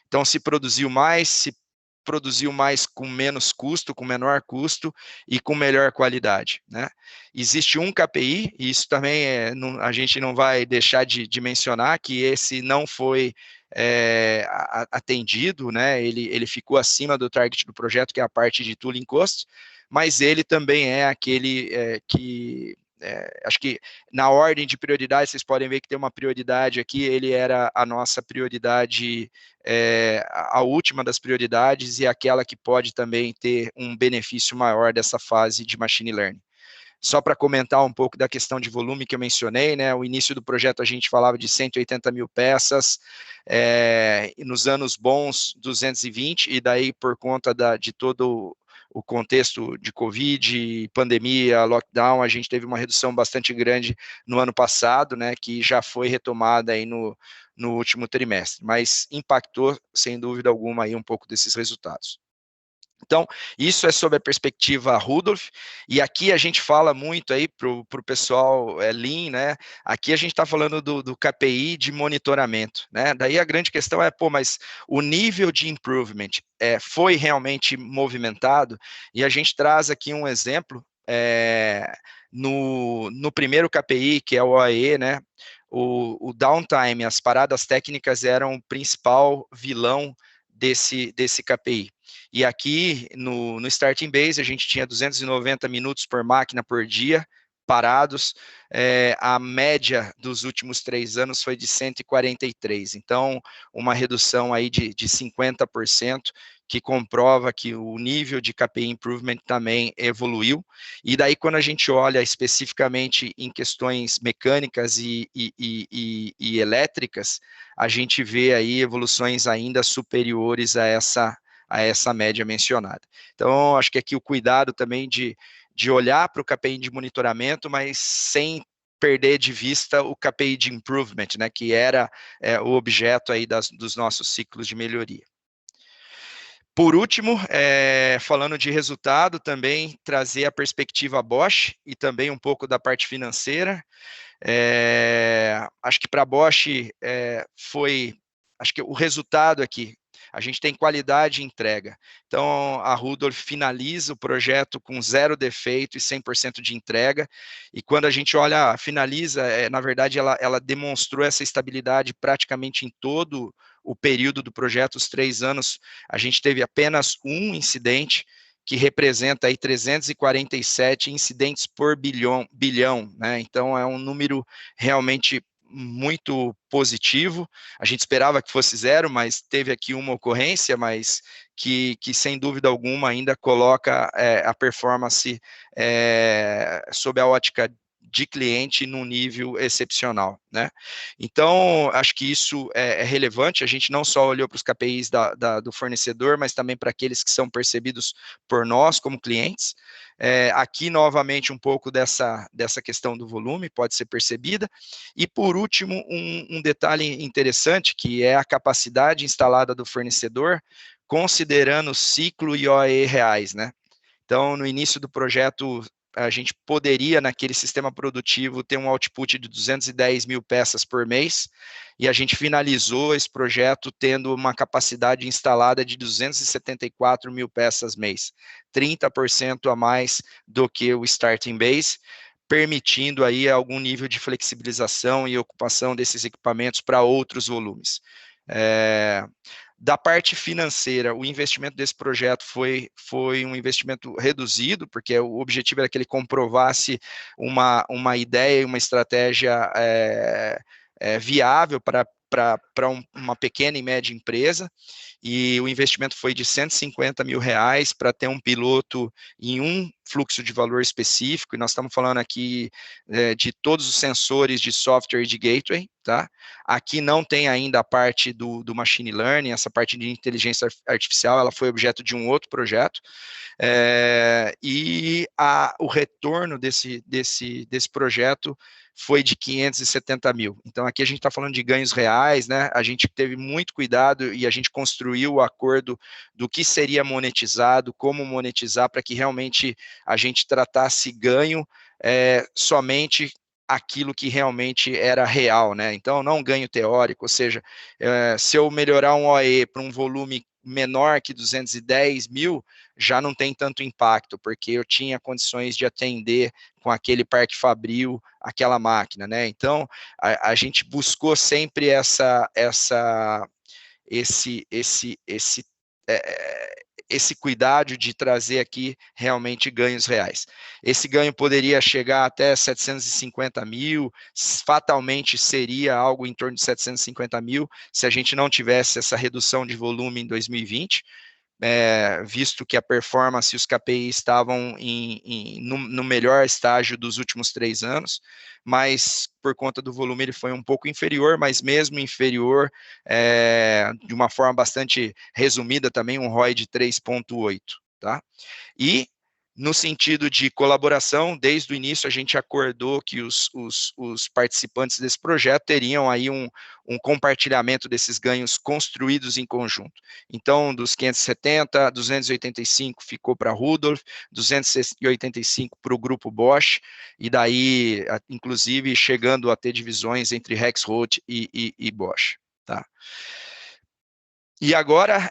Então, se produziu mais com menos custo, com menor custo e com melhor qualidade, né? Existe um KPI, e isso também a gente não vai deixar de mencionar, que esse não foi atendido, né? Ele ficou acima do target do projeto, que é a parte de tooling cost, mas ele também é aquele que... acho que na ordem de prioridade, vocês podem ver que tem uma prioridade aqui, ele era a nossa prioridade, a última das prioridades e aquela que pode também ter um benefício maior dessa fase de machine learning. Só para comentar um pouco da questão de volume que eu mencionei, né, o início do projeto a gente falava de 180 mil peças, nos anos bons 220, e daí por conta de todo o contexto de Covid, pandemia, lockdown, a gente teve uma redução bastante grande no ano passado, né, que já foi retomada aí no último trimestre, mas impactou, sem dúvida alguma, aí um pouco desses resultados. Então, isso é sob a perspectiva Rudolph, e aqui a gente fala muito aí para o pessoal Lean, né? Aqui a gente está falando do KPI de monitoramento, né? Daí a grande questão mas o nível de improvement foi realmente movimentado, e a gente traz aqui um exemplo, no primeiro KPI, que é o OAE, né? O downtime, as paradas técnicas eram o principal vilão desse KPI. E aqui, no Starting Base, a gente tinha 290 minutos por máquina por dia, parados, a média dos últimos 3 anos foi de 143, então uma redução aí de 50%, que comprova que o nível de KPI Improvement também evoluiu, e daí quando a gente olha especificamente em questões mecânicas e elétricas, a gente vê aí evoluções ainda superiores a essa média mencionada. Então, acho que aqui o cuidado também de olhar para o KPI de monitoramento, mas sem perder de vista o KPI de improvement, né, que era o objeto aí dos nossos ciclos de melhoria. Por último, falando de resultado, também trazer a perspectiva Bosch e também um pouco da parte financeira. Acho que para a Bosch acho que o resultado aqui, a gente tem qualidade e entrega. Então, a Rudolph finaliza o projeto com 0 defeito e 100% de entrega, e quando a gente olha, finaliza, na verdade, ela demonstrou essa estabilidade praticamente em todo o período do projeto, os 3 anos, a gente teve apenas um incidente, que representa aí 347 incidentes por bilhão, né? Então, é um número realmente muito positivo. A gente esperava que fosse 0, mas teve aqui uma ocorrência, mas que sem dúvida alguma ainda coloca a performance sob a ótica de cliente num nível excepcional, né? Então, acho que isso é relevante, a gente não só olhou para os KPIs do fornecedor, mas também para aqueles que são percebidos por nós como clientes. Aqui, novamente, um pouco dessa questão do volume pode ser percebida, e por último, um detalhe interessante, que é a capacidade instalada do fornecedor, considerando ciclo e OE reais, né? Então, no início do projeto, gente poderia, naquele sistema produtivo, ter um output de 210 mil peças por mês, e a gente finalizou esse projeto tendo uma capacidade instalada de 274 mil peças mês, 30% a mais do que o starting base, permitindo aí algum nível de flexibilização e ocupação desses equipamentos para outros volumes. Da parte financeira, o investimento desse projeto foi um investimento reduzido, porque o objetivo era que ele comprovasse uma ideia e uma estratégia viável para uma pequena e média empresa, e o investimento foi de R$150 mil para ter um piloto em um fluxo de valor específico, e nós estamos falando aqui de todos os sensores de software e de gateway, tá? Aqui não tem ainda a parte do machine learning, essa parte de inteligência artificial, ela foi objeto de um outro projeto, e o retorno desse projeto foi de 570 mil. Então, aqui a gente está falando de ganhos reais, né? A gente teve muito cuidado e a gente construiu o acordo do que seria monetizado, como monetizar, para que realmente a gente tratasse ganho somente aquilo que realmente era real, né? Então, não ganho teórico, ou seja, se eu melhorar um OE para um volume menor que 210 mil, já não tem tanto impacto, porque eu tinha condições de atender com aquele parque fabril, aquela máquina, né? Então, a gente buscou sempre esse cuidado de trazer aqui realmente ganhos reais. Esse ganho poderia chegar até 750 mil, fatalmente seria algo em torno de 750 mil, se a gente não tivesse essa redução de volume em 2020, visto que a performance e os KPI estavam no melhor estágio dos últimos 3 anos, mas por conta do volume ele foi um pouco inferior, mas mesmo inferior, de uma forma bastante resumida também, um ROI de 3,8, tá? E no sentido de colaboração, desde o início a gente acordou que os participantes desse projeto teriam aí um compartilhamento desses ganhos construídos em conjunto. Então, dos 570, 285 ficou para a Rudolf, 285 para o grupo Bosch, e daí, inclusive, chegando a ter divisões entre Rexroth e Bosch, tá? E agora,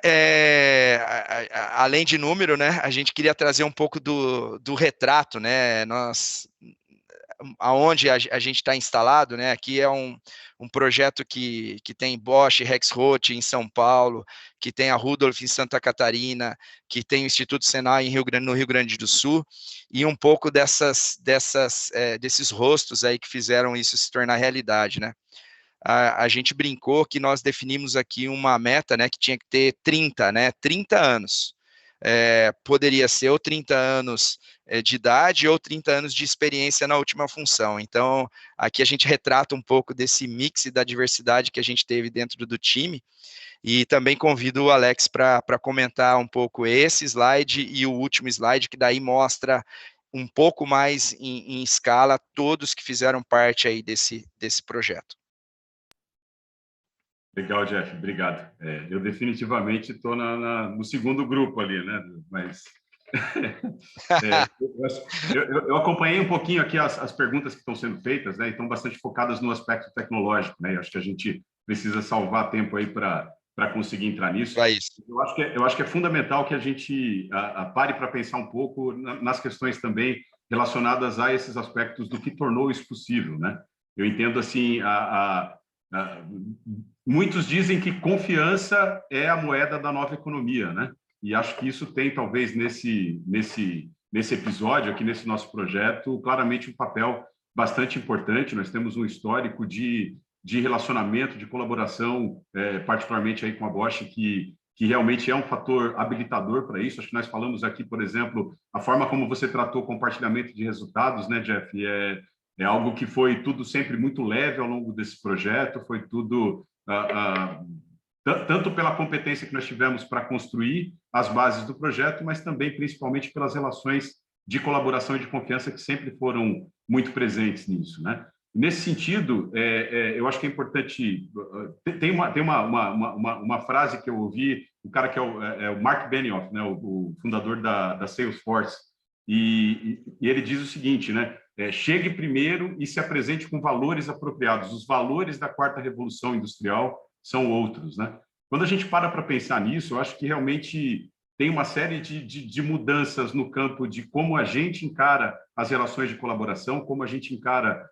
além de número, né, a gente queria trazer um pouco do retrato, né, aonde a gente está instalado, né, aqui é um projeto que tem Bosch e Rexroth em São Paulo, que tem a Rudolf em Santa Catarina, que tem o Instituto Senai no Rio Grande do Sul, e um pouco desses rostos aí que fizeram isso se tornar realidade, né. A gente brincou que nós definimos aqui uma meta, né, que tinha que ter 30 anos. Poderia ser ou 30 anos de idade ou 30 anos de experiência na última função. Então, aqui a gente retrata um pouco desse mix e da diversidade que a gente teve dentro do time, e também convido o Alex para comentar um pouco esse slide e o último slide, que daí mostra um pouco mais em escala todos que fizeram parte aí desse projeto. Legal, Jeff, obrigado. Eu definitivamente estou no segundo grupo ali, né? Mas eu acompanhei um pouquinho aqui as perguntas que estão sendo feitas, né? E estão bastante focadas no aspecto tecnológico, né? Eu acho que a gente precisa salvar tempo aí para conseguir entrar nisso. Eu acho que é fundamental que a gente pare para pensar um pouco nas questões também relacionadas a esses aspectos do que tornou isso possível, né? Eu entendo assim muitos dizem que confiança é a moeda da nova economia, né? E acho que isso tem, talvez, nesse episódio, aqui nesse nosso projeto, claramente um papel bastante importante. Nós temos um histórico de relacionamento, de colaboração, particularmente aí com a Bosch, que realmente é um fator habilitador para isso. Acho que nós falamos aqui, por exemplo, a forma como você tratou o compartilhamento de resultados, né, Jeff? É algo que foi tudo sempre muito leve ao longo desse projeto, foi tudo, tanto pela competência que nós tivemos para construir as bases do projeto, mas também, principalmente, pelas relações de colaboração e de confiança que sempre foram muito presentes nisso, né? Nesse sentido, eu acho que é importante... Tem uma frase que eu ouvi, o cara que é o Mark Benioff, né, o fundador da Salesforce, E ele diz o seguinte, né? Chegue primeiro e se apresente com valores apropriados. Os valores da quarta revolução industrial são outros, né? Quando a gente para pensar nisso, eu acho que realmente tem uma série de mudanças no campo de como a gente encara as relações de colaboração, como a gente encara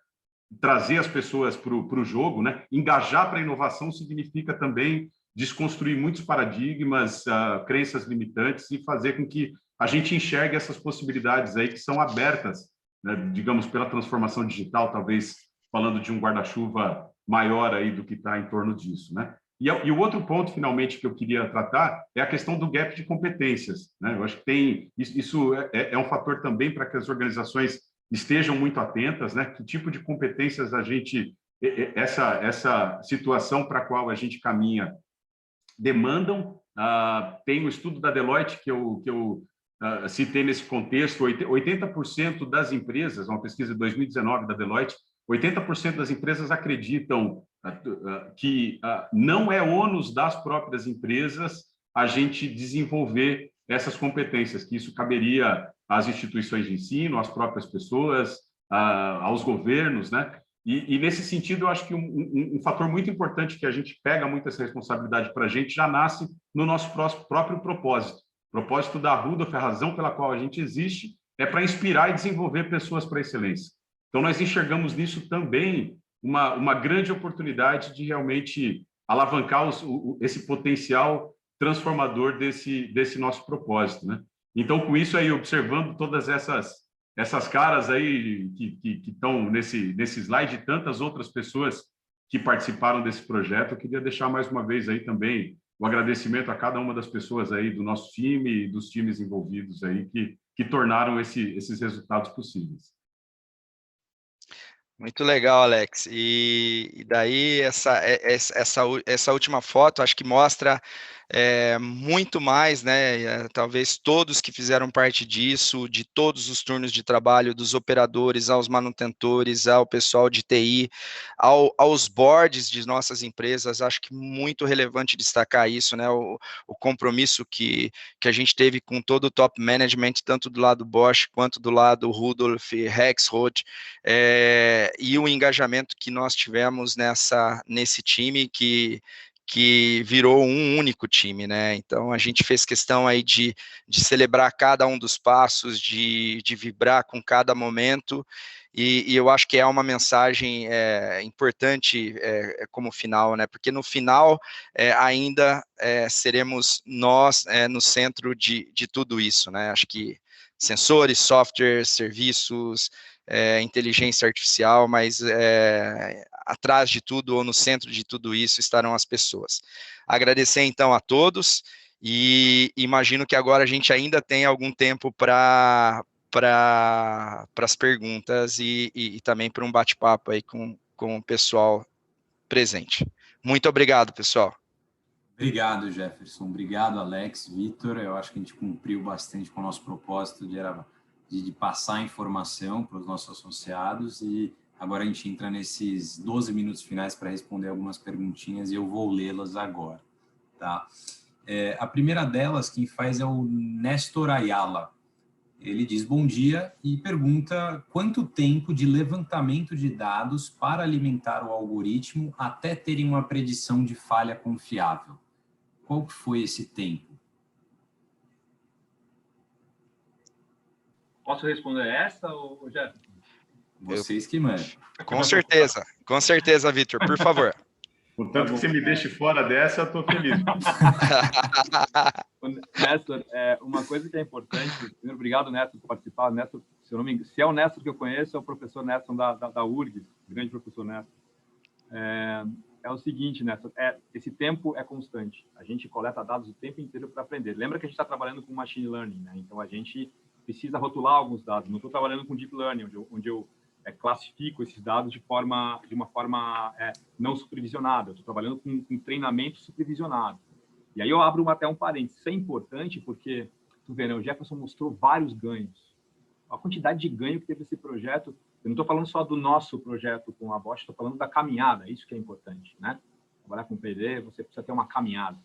trazer as pessoas para o jogo, né? Engajar para a inovação significa também desconstruir muitos paradigmas, crenças limitantes e fazer com que a gente enxergue essas possibilidades aí que são abertas, né? Digamos, pela transformação digital, talvez falando de um guarda-chuva maior aí do que está em torno disso, né? E o outro ponto, finalmente, que eu queria tratar é a questão do gap de competências, né? Eu acho que isso é um fator também para que as organizações estejam muito atentas, né? Que tipo de competências a gente, essa situação para a qual a gente caminha, demandam. Tem um estudo da Deloitte que eu citei nesse contexto, 80% das empresas, uma pesquisa de 2019 da Deloitte, 80% das empresas acreditam que não é ônus das próprias empresas a gente desenvolver essas competências, que isso caberia às instituições de ensino, às próprias pessoas, aos governos, né? E nesse sentido, eu acho que um fator muito importante que a gente pega muito essa responsabilidade para a gente já nasce no nosso próprio propósito. O propósito da Rudolph, a razão pela qual a gente existe, é para inspirar e desenvolver pessoas para a excelência. Então, nós enxergamos nisso também uma grande oportunidade de realmente alavancar esse potencial transformador desse nosso propósito, né? Então, com isso aí, observando todas essas caras aí que estão nesse slide e tantas outras pessoas que participaram desse projeto, eu queria deixar mais uma vez aí também o agradecimento a cada uma das pessoas aí do nosso time e dos times envolvidos aí que tornaram esses resultados possíveis. Muito legal, Alex. E daí essa última foto acho que mostra muito mais, né? Talvez todos que fizeram parte disso, de todos os turnos de trabalho, dos operadores, aos manutentores, ao pessoal de TI, aos boards de nossas empresas, acho que muito relevante destacar isso, né? O compromisso que a gente teve com todo o top management, tanto do lado Bosch quanto do lado Rudolph, Rexroth, e o engajamento que nós tivemos nesse time que virou um único time, né? Então, a gente fez questão aí de celebrar cada um dos passos, de vibrar com cada momento, e eu acho que é uma mensagem importante como final, né? Porque no final ainda seremos nós no centro de tudo isso, né? Acho que sensores, softwares, serviços, inteligência artificial, mas atrás de tudo ou no centro de tudo isso estarão as pessoas. Agradecer então a todos e imagino que agora a gente ainda tem algum tempo para as perguntas e também para um bate-papo aí com o pessoal presente. Muito obrigado, pessoal. Obrigado, Jefferson. Obrigado, Alex, Vitor. Eu acho que a gente cumpriu bastante com o nosso propósito de passar informação para os nossos associados e agora a gente entra nesses 12 minutos finais para responder algumas perguntinhas e eu vou lê-las agora, tá? A primeira delas, quem faz é o Nestor Ayala. Ele diz bom dia e pergunta quanto tempo de levantamento de dados para alimentar o algoritmo até terem uma predição de falha confiável. Qual que foi esse tempo? Posso responder essa, ou Jefferson? Vocês que mandam. Com certeza, Vitor, por favor. Portanto, que você me deixe fora dessa, eu estou feliz. Nestor, uma coisa que é importante, primeiro, obrigado, Nestor, por participar. Nestor, se eu não me engano, se é o Nestor que eu conheço, é o professor Nestor da URGS, grande professor Nestor. É o seguinte, Nestor, esse tempo é constante. A gente coleta dados o tempo inteiro para aprender. Lembra que a gente está trabalhando com machine learning, né? Então, a gente precisa rotular alguns dados. Não estou trabalhando com deep learning, onde eu classifico esses dados de uma forma não supervisionada. Eu estou trabalhando com treinamento supervisionado. E aí eu abro até um parênteses. Isso é importante porque, tu vê, né, o Jefferson mostrou vários ganhos. A quantidade de ganho que teve esse projeto, eu não estou falando só do nosso projeto com a Bosch, estou falando da caminhada, isso que é importante, né? Trabalhar com PD, você precisa ter uma caminhada.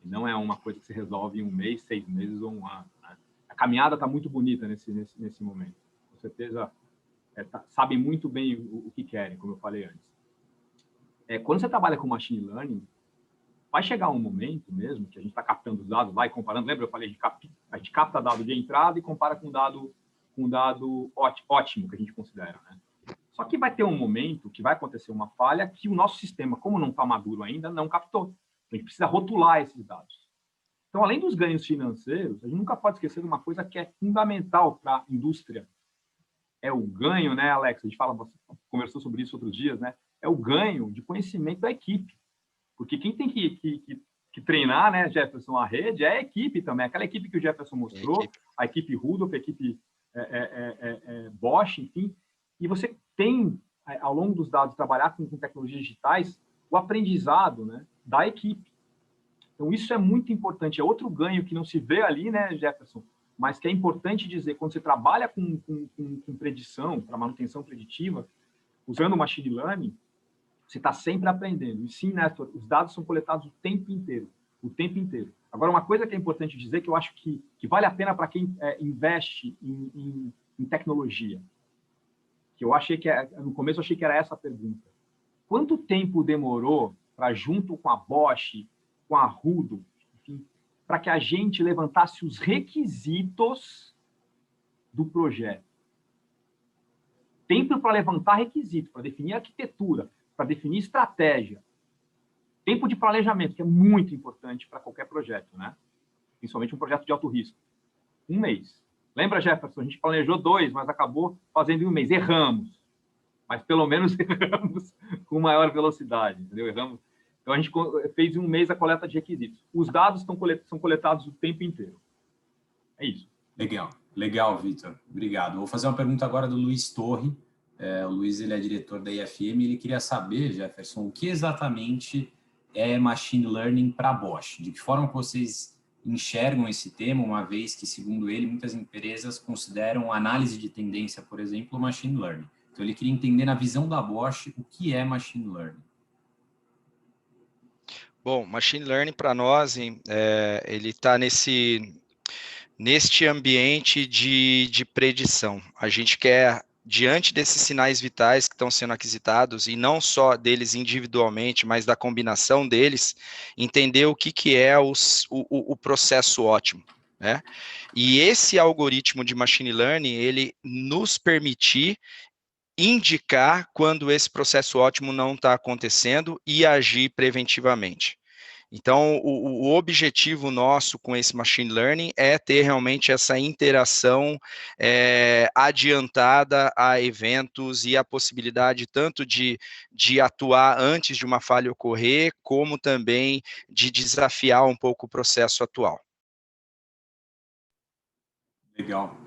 E não é uma coisa que se resolve em um mês, 6 meses ou um ano, né? a caminhada está muito bonita nesse momento. Com certeza, sabem muito bem o que querem, como eu falei antes. Quando você trabalha com machine learning, vai chegar um momento mesmo que a gente está captando os dados lá e comparando. Lembra, eu falei, a gente capta dado de entrada e compara com um dado ótimo que a gente considera, né? Só que vai ter um momento que vai acontecer uma falha que o nosso sistema, como não está maduro ainda, não captou. A gente precisa rotular esses dados. Então, além dos ganhos financeiros, a gente nunca pode esquecer de uma coisa que é fundamental para a indústria. É o ganho, né, Alex? A gente você conversou sobre isso outros dias, né? É o ganho de conhecimento da equipe. Porque quem tem que treinar, né, Jefferson, a rede, é a equipe também. Aquela equipe que o Jefferson mostrou, a equipe Rudolph, a equipe Bosch, enfim. E você tem, ao longo dos dados, trabalhar com tecnologias digitais, o aprendizado, né, da equipe. Então, isso é muito importante. É outro ganho que não se vê ali, né, Jefferson? Mas que é importante dizer, quando você trabalha com predição, para manutenção preditiva, usando machine learning, você está sempre aprendendo. E sim, Nestor, os dados são coletados o tempo inteiro. O tempo inteiro. Agora, uma coisa que é importante dizer, que eu acho que vale a pena para quem investe em tecnologia, que eu achei no começo eu achei que era essa a pergunta. Quanto tempo demorou para, junto com a Bosch, com a Rudolph, enfim, para que a gente levantasse os requisitos do projeto? Tempo para levantar requisitos, para definir arquitetura, para definir estratégia. Tempo de planejamento, que é muito importante para qualquer projeto, né? Principalmente um projeto de alto risco. 1 mês. Lembra, Jefferson? A gente planejou 2, mas acabou fazendo em 1 mês. Erramos. Mas pelo menos erramos com maior velocidade, entendeu? Erramos. Então, a gente fez em 1 mês a coleta de requisitos. Os dados são coletados o tempo inteiro. É isso. Legal, Vitor. Obrigado. Vou fazer uma pergunta agora do Luiz Torre. O Luiz, ele é diretor da IFM, e ele queria saber, Jefferson, o que exatamente é Machine Learning para a Bosch? De que forma vocês enxergam esse tema, uma vez que, segundo ele, muitas empresas consideram análise de tendência, por exemplo, Machine Learning. Então, ele queria entender, na visão da Bosch, o que é Machine Learning. Bom, Machine Learning, para nós, ele está neste ambiente de predição. A gente quer, diante desses sinais vitais que estão sendo aquisitados, e não só deles individualmente, mas da combinação deles, entender o que é o processo ótimo, né? E esse algoritmo de Machine Learning, ele nos permitir indicar quando esse processo ótimo não está acontecendo e agir preventivamente. Então, o objetivo nosso com esse Machine Learning é ter realmente essa interação adiantada a eventos e a possibilidade tanto de atuar antes de uma falha ocorrer, como também de desafiar um pouco o processo atual.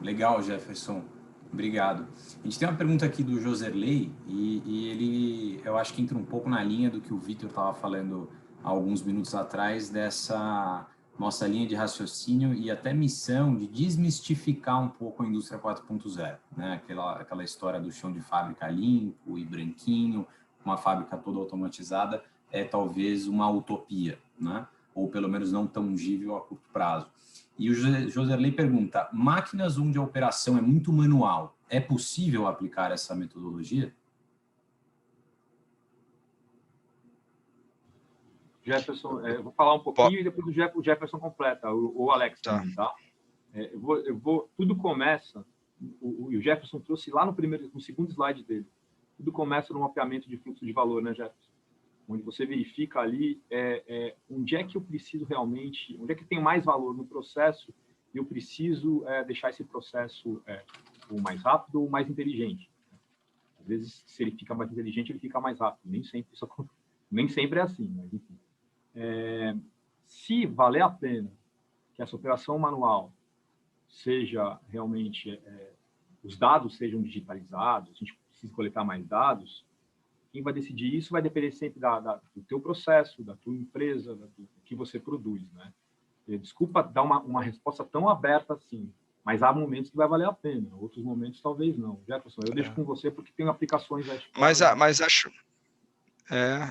Legal, Jefferson. Obrigado. A gente tem uma pergunta aqui do Joserley, e ele, eu acho que entra um pouco na linha do que o Vitor estava falando há alguns minutos atrás, dessa nossa linha de raciocínio e até missão de desmistificar um pouco a indústria 4.0, né? Aquela história do chão de fábrica limpo e branquinho, uma fábrica toda automatizada, é talvez uma utopia, né? Ou pelo menos não tangível a curto prazo. E o Joserley pergunta, máquinas onde a operação é muito manual, é possível aplicar essa metodologia? Jefferson, eu vou falar um pouquinho e depois o Jefferson completa, o Alex também, tá? Tudo começa, o Jefferson trouxe lá no segundo slide dele, tudo começa no mapeamento de fluxo de valor, né, Jefferson? Onde você verifica ali onde é que eu preciso realmente, onde é que tem mais valor no processo e eu preciso deixar esse processo ou mais rápido ou mais inteligente. Às vezes, se ele fica mais inteligente, ele fica mais rápido. Nem sempre é assim, mas enfim. Se valer a pena que essa operação manual seja realmente, os dados sejam digitalizados, a gente precisa coletar mais dados, quem vai decidir isso vai depender sempre do teu processo, da tua empresa, do que você produz, né? Desculpa dar uma resposta tão aberta assim, mas há momentos que vai valer a pena, outros momentos talvez não. Jefferson, eu deixo com você porque tem aplicações... Mas acho...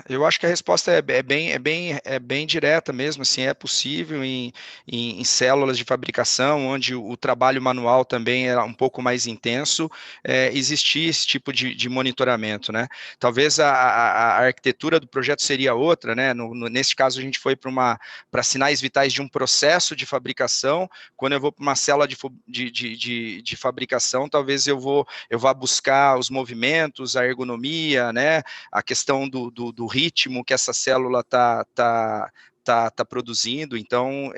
Eu acho que a resposta é bem direta mesmo, assim, é possível em células de fabricação, onde o trabalho manual também é um pouco mais intenso, existir esse tipo de monitoramento, né? Talvez a arquitetura do projeto seria outra, né? Nesse caso, a gente foi para sinais vitais de um processo de fabricação. Quando eu vou para uma célula de fabricação, talvez eu vá buscar os movimentos, a ergonomia, né? A questão do ritmo que essa célula está produzindo. Então,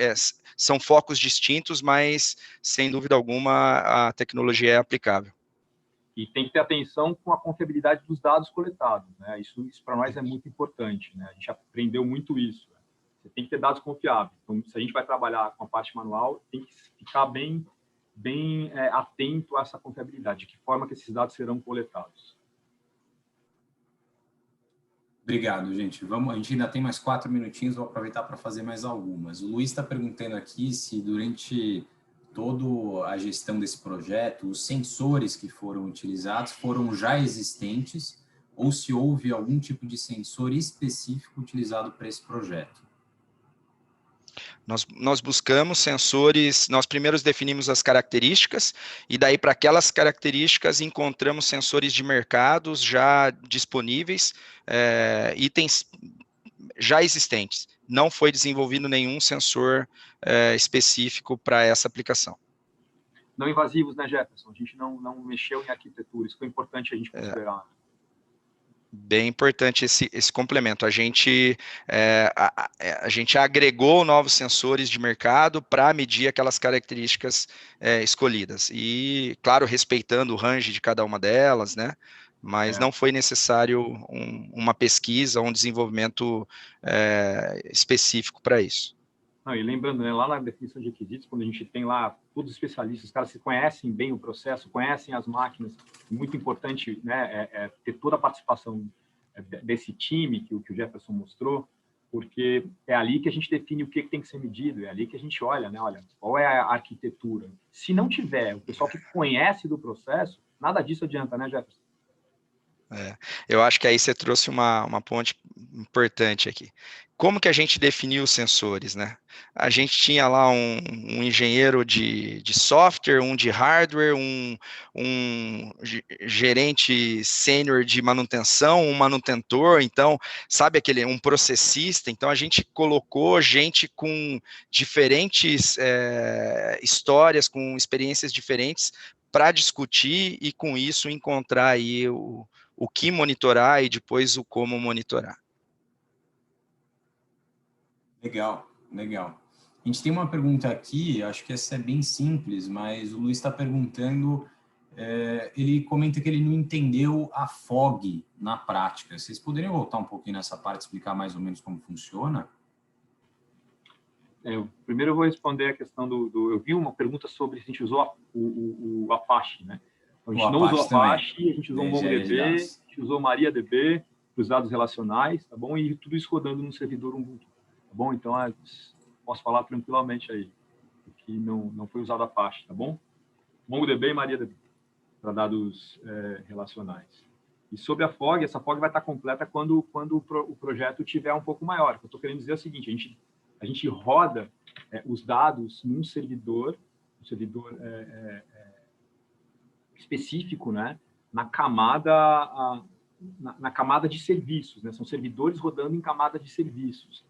são focos distintos, mas, sem dúvida alguma, a tecnologia é aplicável. E tem que ter atenção com a confiabilidade dos dados coletados, né? Isso para nós é muito importante, né? A gente aprendeu muito isso. Você tem que ter dados confiáveis. Então, se a gente vai trabalhar com a parte manual, tem que ficar bem atento a essa confiabilidade, de que forma que esses dados serão coletados. Obrigado, gente. A gente ainda tem mais 4 minutinhos, vou aproveitar para fazer mais algumas. O Luiz está perguntando aqui se durante toda a gestão desse projeto, os sensores que foram utilizados foram já existentes ou se houve algum tipo de sensor específico utilizado para esse projeto. Nós buscamos sensores, nós primeiro definimos as características, e daí para aquelas características encontramos sensores de mercados já disponíveis, itens já existentes. Não foi desenvolvido nenhum sensor específico para essa aplicação. Não invasivos, né, Jefferson? A gente não mexeu em arquitetura, isso foi importante a gente considerar. Bem importante esse complemento. A gente agregou novos sensores de mercado para medir aquelas características escolhidas. E, claro, respeitando o range de cada uma delas, né? Mas não foi necessário uma pesquisa ou um desenvolvimento específico para isso. Não, e lembrando, né, lá na definição de requisitos, quando a gente tem lá todos os especialistas, os caras que conhecem bem o processo, conhecem as máquinas, muito importante, né, ter toda a participação desse time que o Jefferson mostrou, porque é ali que a gente define o que tem que ser medido, é ali que a gente olha, né, qual é a arquitetura. Se não tiver o pessoal que conhece do processo, nada disso adianta, né, Jefferson? Eu acho que aí você trouxe uma ponte importante aqui. Como que a gente definiu os sensores, né? A gente tinha lá um engenheiro de software, um de hardware, um gerente sênior de manutenção, um manutentor, então, sabe um processista, então a gente colocou gente com diferentes histórias, com experiências diferentes para discutir e com isso encontrar aí o que monitorar e depois o como monitorar. Legal, legal. A gente tem uma pergunta aqui, acho que essa é bem simples, mas o Luiz está perguntando, ele comenta que ele não entendeu a FOG na prática. Vocês poderiam voltar um pouquinho nessa parte, explicar mais ou menos como funciona? Primeiro eu vou responder a questão eu vi uma pergunta sobre se a gente usou o Apache, né? Então, a gente não usou Apache, a gente usou o MongoDB, a gente usou MariaDB para os dados relacionais, tá bom? E tudo isso rodando num servidor Ubuntu, tá bom? Então, posso falar tranquilamente aí, que não foi usado Apache, tá bom? MongoDB e MariaDB para dados relacionais. E sobre a FOG, essa FOG vai estar completa quando o projeto tiver um pouco maior. O que eu estou querendo dizer é o seguinte, a gente roda os dados num servidor específico, né, na camada de serviços, né? São servidores rodando em camada de serviços.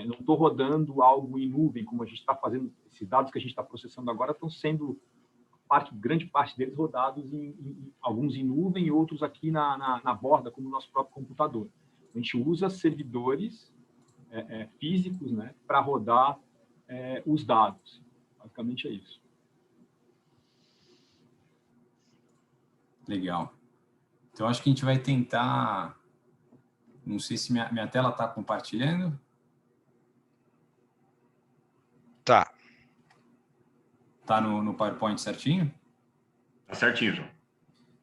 Não estou rodando algo em nuvem, como a gente está fazendo. Esses dados que a gente está processando agora estão sendo grande parte deles rodados alguns em nuvem e outros aqui na borda, como o nosso próprio computador. A gente usa servidores físicos, né, para rodar os dados. Basicamente é isso. Legal. Então, acho que a gente vai tentar... Não sei se minha tela está compartilhando. Tá. Tá no PowerPoint certinho? Tá certinho, João.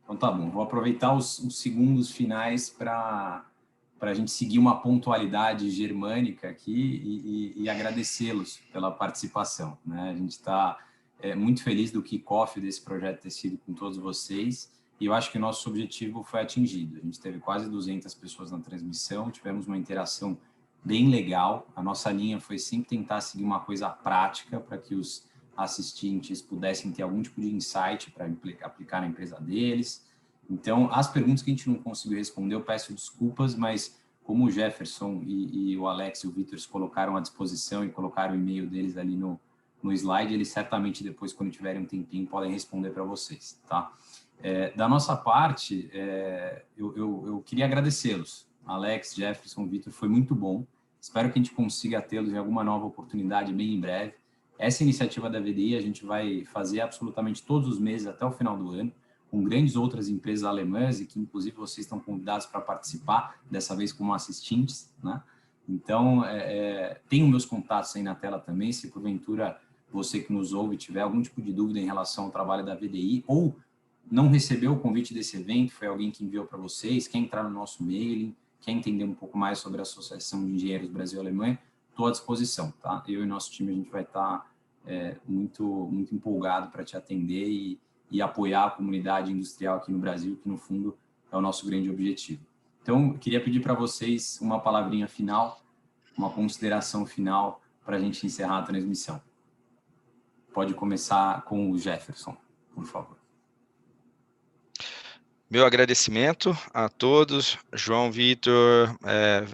Então tá bom. Vou aproveitar os segundos finais para a gente seguir uma pontualidade germânica aqui e agradecê-los pela participação, né? A gente está muito feliz do kickoff desse projeto ter sido com todos vocês. e eu acho que o nosso objetivo foi atingido. A gente teve quase 200 pessoas na transmissão, tivemos uma interação bem legal. A nossa linha foi sempre tentar seguir uma coisa prática para que os assistentes pudessem ter algum tipo de insight para aplicar na empresa deles. Então, as perguntas que a gente não conseguiu responder, eu peço desculpas, mas como o Jefferson e o Alex e o Vitor se colocaram à disposição e colocaram o e-mail deles ali no slide, eles certamente depois, quando tiverem um tempinho, podem responder para vocês, tá? Da nossa parte, eu queria agradecê-los. Alex, Jefferson, Vitor, foi muito bom. Espero que a gente consiga tê-los em alguma nova oportunidade bem em breve. Essa iniciativa da VDI a gente vai fazer absolutamente todos os meses até o final do ano, com grandes outras empresas alemãs e que, inclusive, vocês estão convidados para participar, dessa vez como assistentes, né? Então, tenho meus contatos aí na tela também, se porventura você que nos ouve tiver algum tipo de dúvida em relação ao trabalho da VDI ou não recebeu o convite desse evento, foi alguém que enviou para vocês, quer entrar no nosso mailing, quer entender um pouco mais sobre a Associação de Engenheiros Brasil-Alemanha, estou à disposição, tá? Eu e nosso time, a gente vai estar muito empolgado para te atender e apoiar a comunidade industrial aqui no Brasil, que no fundo é o nosso grande objetivo. Então, eu queria pedir para vocês uma palavrinha final, uma consideração final para a gente encerrar a transmissão. Pode começar com o Jefferson, por favor. Meu agradecimento a todos, João Vitor,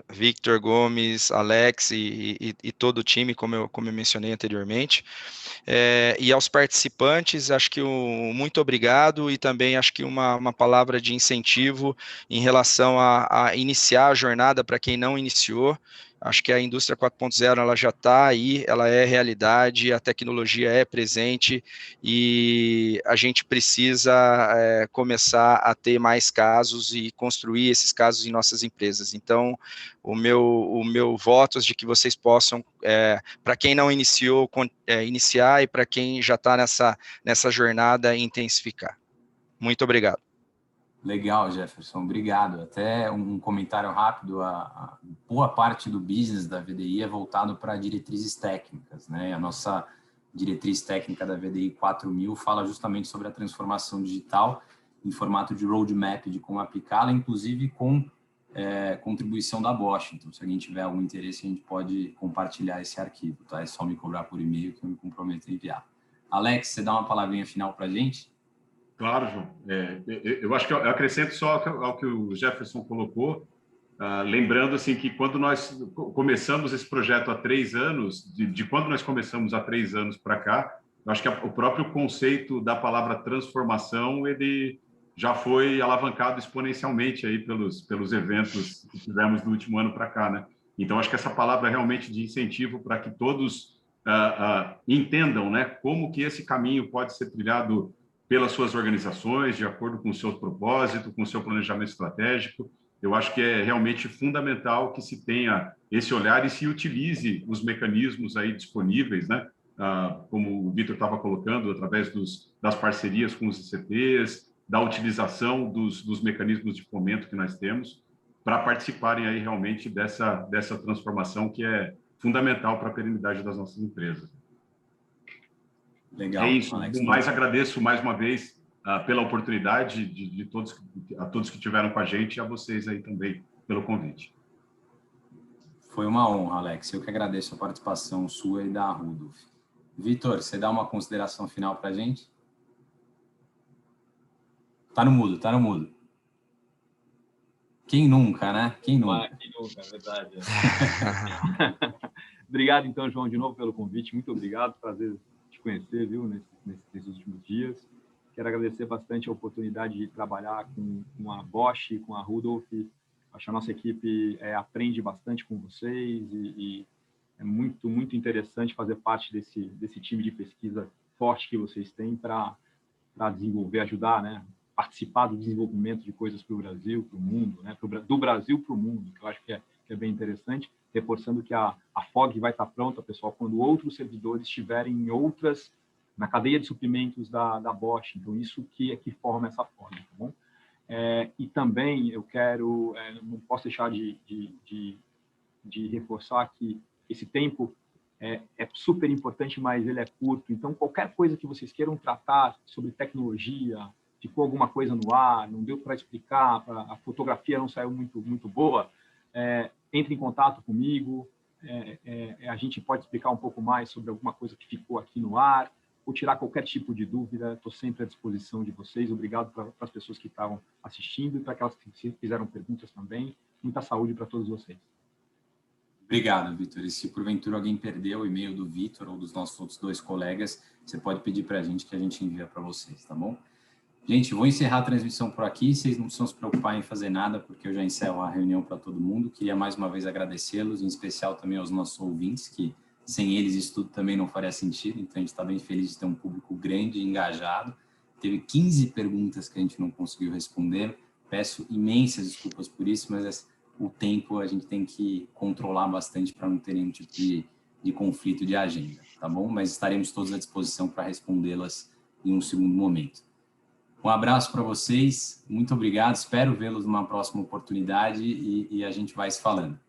Victor Gomes, Alex e todo o time, como eu mencionei anteriormente. E aos participantes, acho que muito obrigado e também acho que uma palavra de incentivo em relação a iniciar a jornada para quem não iniciou. Acho que a indústria 4.0 ela já está aí, ela é realidade, a tecnologia é presente e a gente precisa começar a ter mais casos e construir esses casos em nossas empresas. Então, o meu voto é de que vocês possam, para quem não iniciou, iniciar e para quem já está nessa jornada, intensificar. Muito obrigado. Legal, Jefferson, obrigado. Até um comentário rápido, a boa parte do business da VDI é voltado para diretrizes técnicas, né? A nossa diretriz técnica da VDI 4000 fala justamente sobre a transformação digital em formato de roadmap, de como aplicá-la, inclusive com contribuição da Bosch. Então, se alguém tiver algum interesse, a gente pode compartilhar esse arquivo, tá? É só me cobrar por e-mail que eu me comprometo a enviar. Alex, você dá uma palavrinha final para a gente? Claro, João. Eu acho que eu acrescento só ao que o Jefferson colocou, lembrando assim que quando nós começamos esse projeto há 3 anos, de quando nós começamos há 3 anos para cá, eu acho que o próprio conceito da palavra transformação ele já foi alavancado exponencialmente aí pelos eventos que tivemos do último ano para cá, né? Então acho que essa palavra é realmente de incentivo para que todos entendam, né, como que esse caminho pode ser trilhado pelas suas organizações, de acordo com o seu propósito, com o seu planejamento estratégico. Eu acho que é realmente fundamental que se tenha esse olhar e se utilize os mecanismos aí disponíveis, né? Como o Vitor estava colocando, através das parcerias com os ICTs, da utilização dos mecanismos de fomento que nós temos, para participarem aí realmente dessa transformação que é fundamental para a perenidade das nossas empresas. Legal, é isso. Alex, Mais agradeço mais uma vez pela oportunidade a todos que tiveram com a gente e a vocês aí também pelo convite. Foi uma honra, Alex. Eu que agradeço a participação sua e da Rudolf. Vitor, você dá uma consideração final para a gente? Tá no mudo, tá no mudo. Quem nunca, né? Quem nunca? Quem nunca, é verdade. Obrigado, então, João, de novo pelo convite. Muito obrigado. Prazer te conhecer, viu, nesses últimos dias. Quero agradecer bastante a oportunidade de trabalhar com a Bosch, com a Rudolf. Acho que a nossa equipe aprende bastante com vocês e é muito, muito interessante fazer parte desse time de pesquisa forte que vocês têm para desenvolver, ajudar, né? Participar do desenvolvimento de coisas para o Brasil, para o mundo, né? Do Brasil para o mundo, que eu acho que é bem interessante, reforçando que a FOG vai estar pronta, pessoal, quando outros servidores estiverem em outras, na cadeia de suprimentos da Bosch. Então, isso que forma essa FOG, tá bom? E também eu quero, não posso deixar de reforçar que esse tempo é super importante, mas ele é curto. Então, qualquer coisa que vocês queiram tratar sobre tecnologia, ficou alguma coisa no ar, não deu para explicar, a fotografia não saiu muito boa, entre em contato comigo, a gente pode explicar um pouco mais sobre alguma coisa que ficou aqui no ar, ou tirar qualquer tipo de dúvida, estou sempre à disposição de vocês. Obrigado para as pessoas que estavam assistindo e para aquelas que fizeram perguntas também. Muita saúde para todos vocês. Obrigado, Vitor. E se porventura alguém perdeu o e-mail do Vitor ou dos nossos outros 2 colegas, você pode pedir para a gente que a gente envia para vocês, tá bom? Gente, vou encerrar a transmissão por aqui. Vocês não precisam se preocupar em fazer nada, porque eu já encerro a reunião para todo mundo. Queria mais uma vez agradecê-los, em especial também aos nossos ouvintes, que sem eles isso tudo também não faria sentido. Então, a gente está bem feliz de ter um público grande e engajado. Teve 15 perguntas que a gente não conseguiu responder. Peço imensas desculpas por isso, mas o tempo a gente tem que controlar bastante para não ter nenhum tipo de conflito de agenda, tá bom? Mas estaremos todos à disposição para respondê-las em um segundo momento. Um abraço para vocês, muito obrigado, espero vê-los numa próxima oportunidade e a gente vai se falando.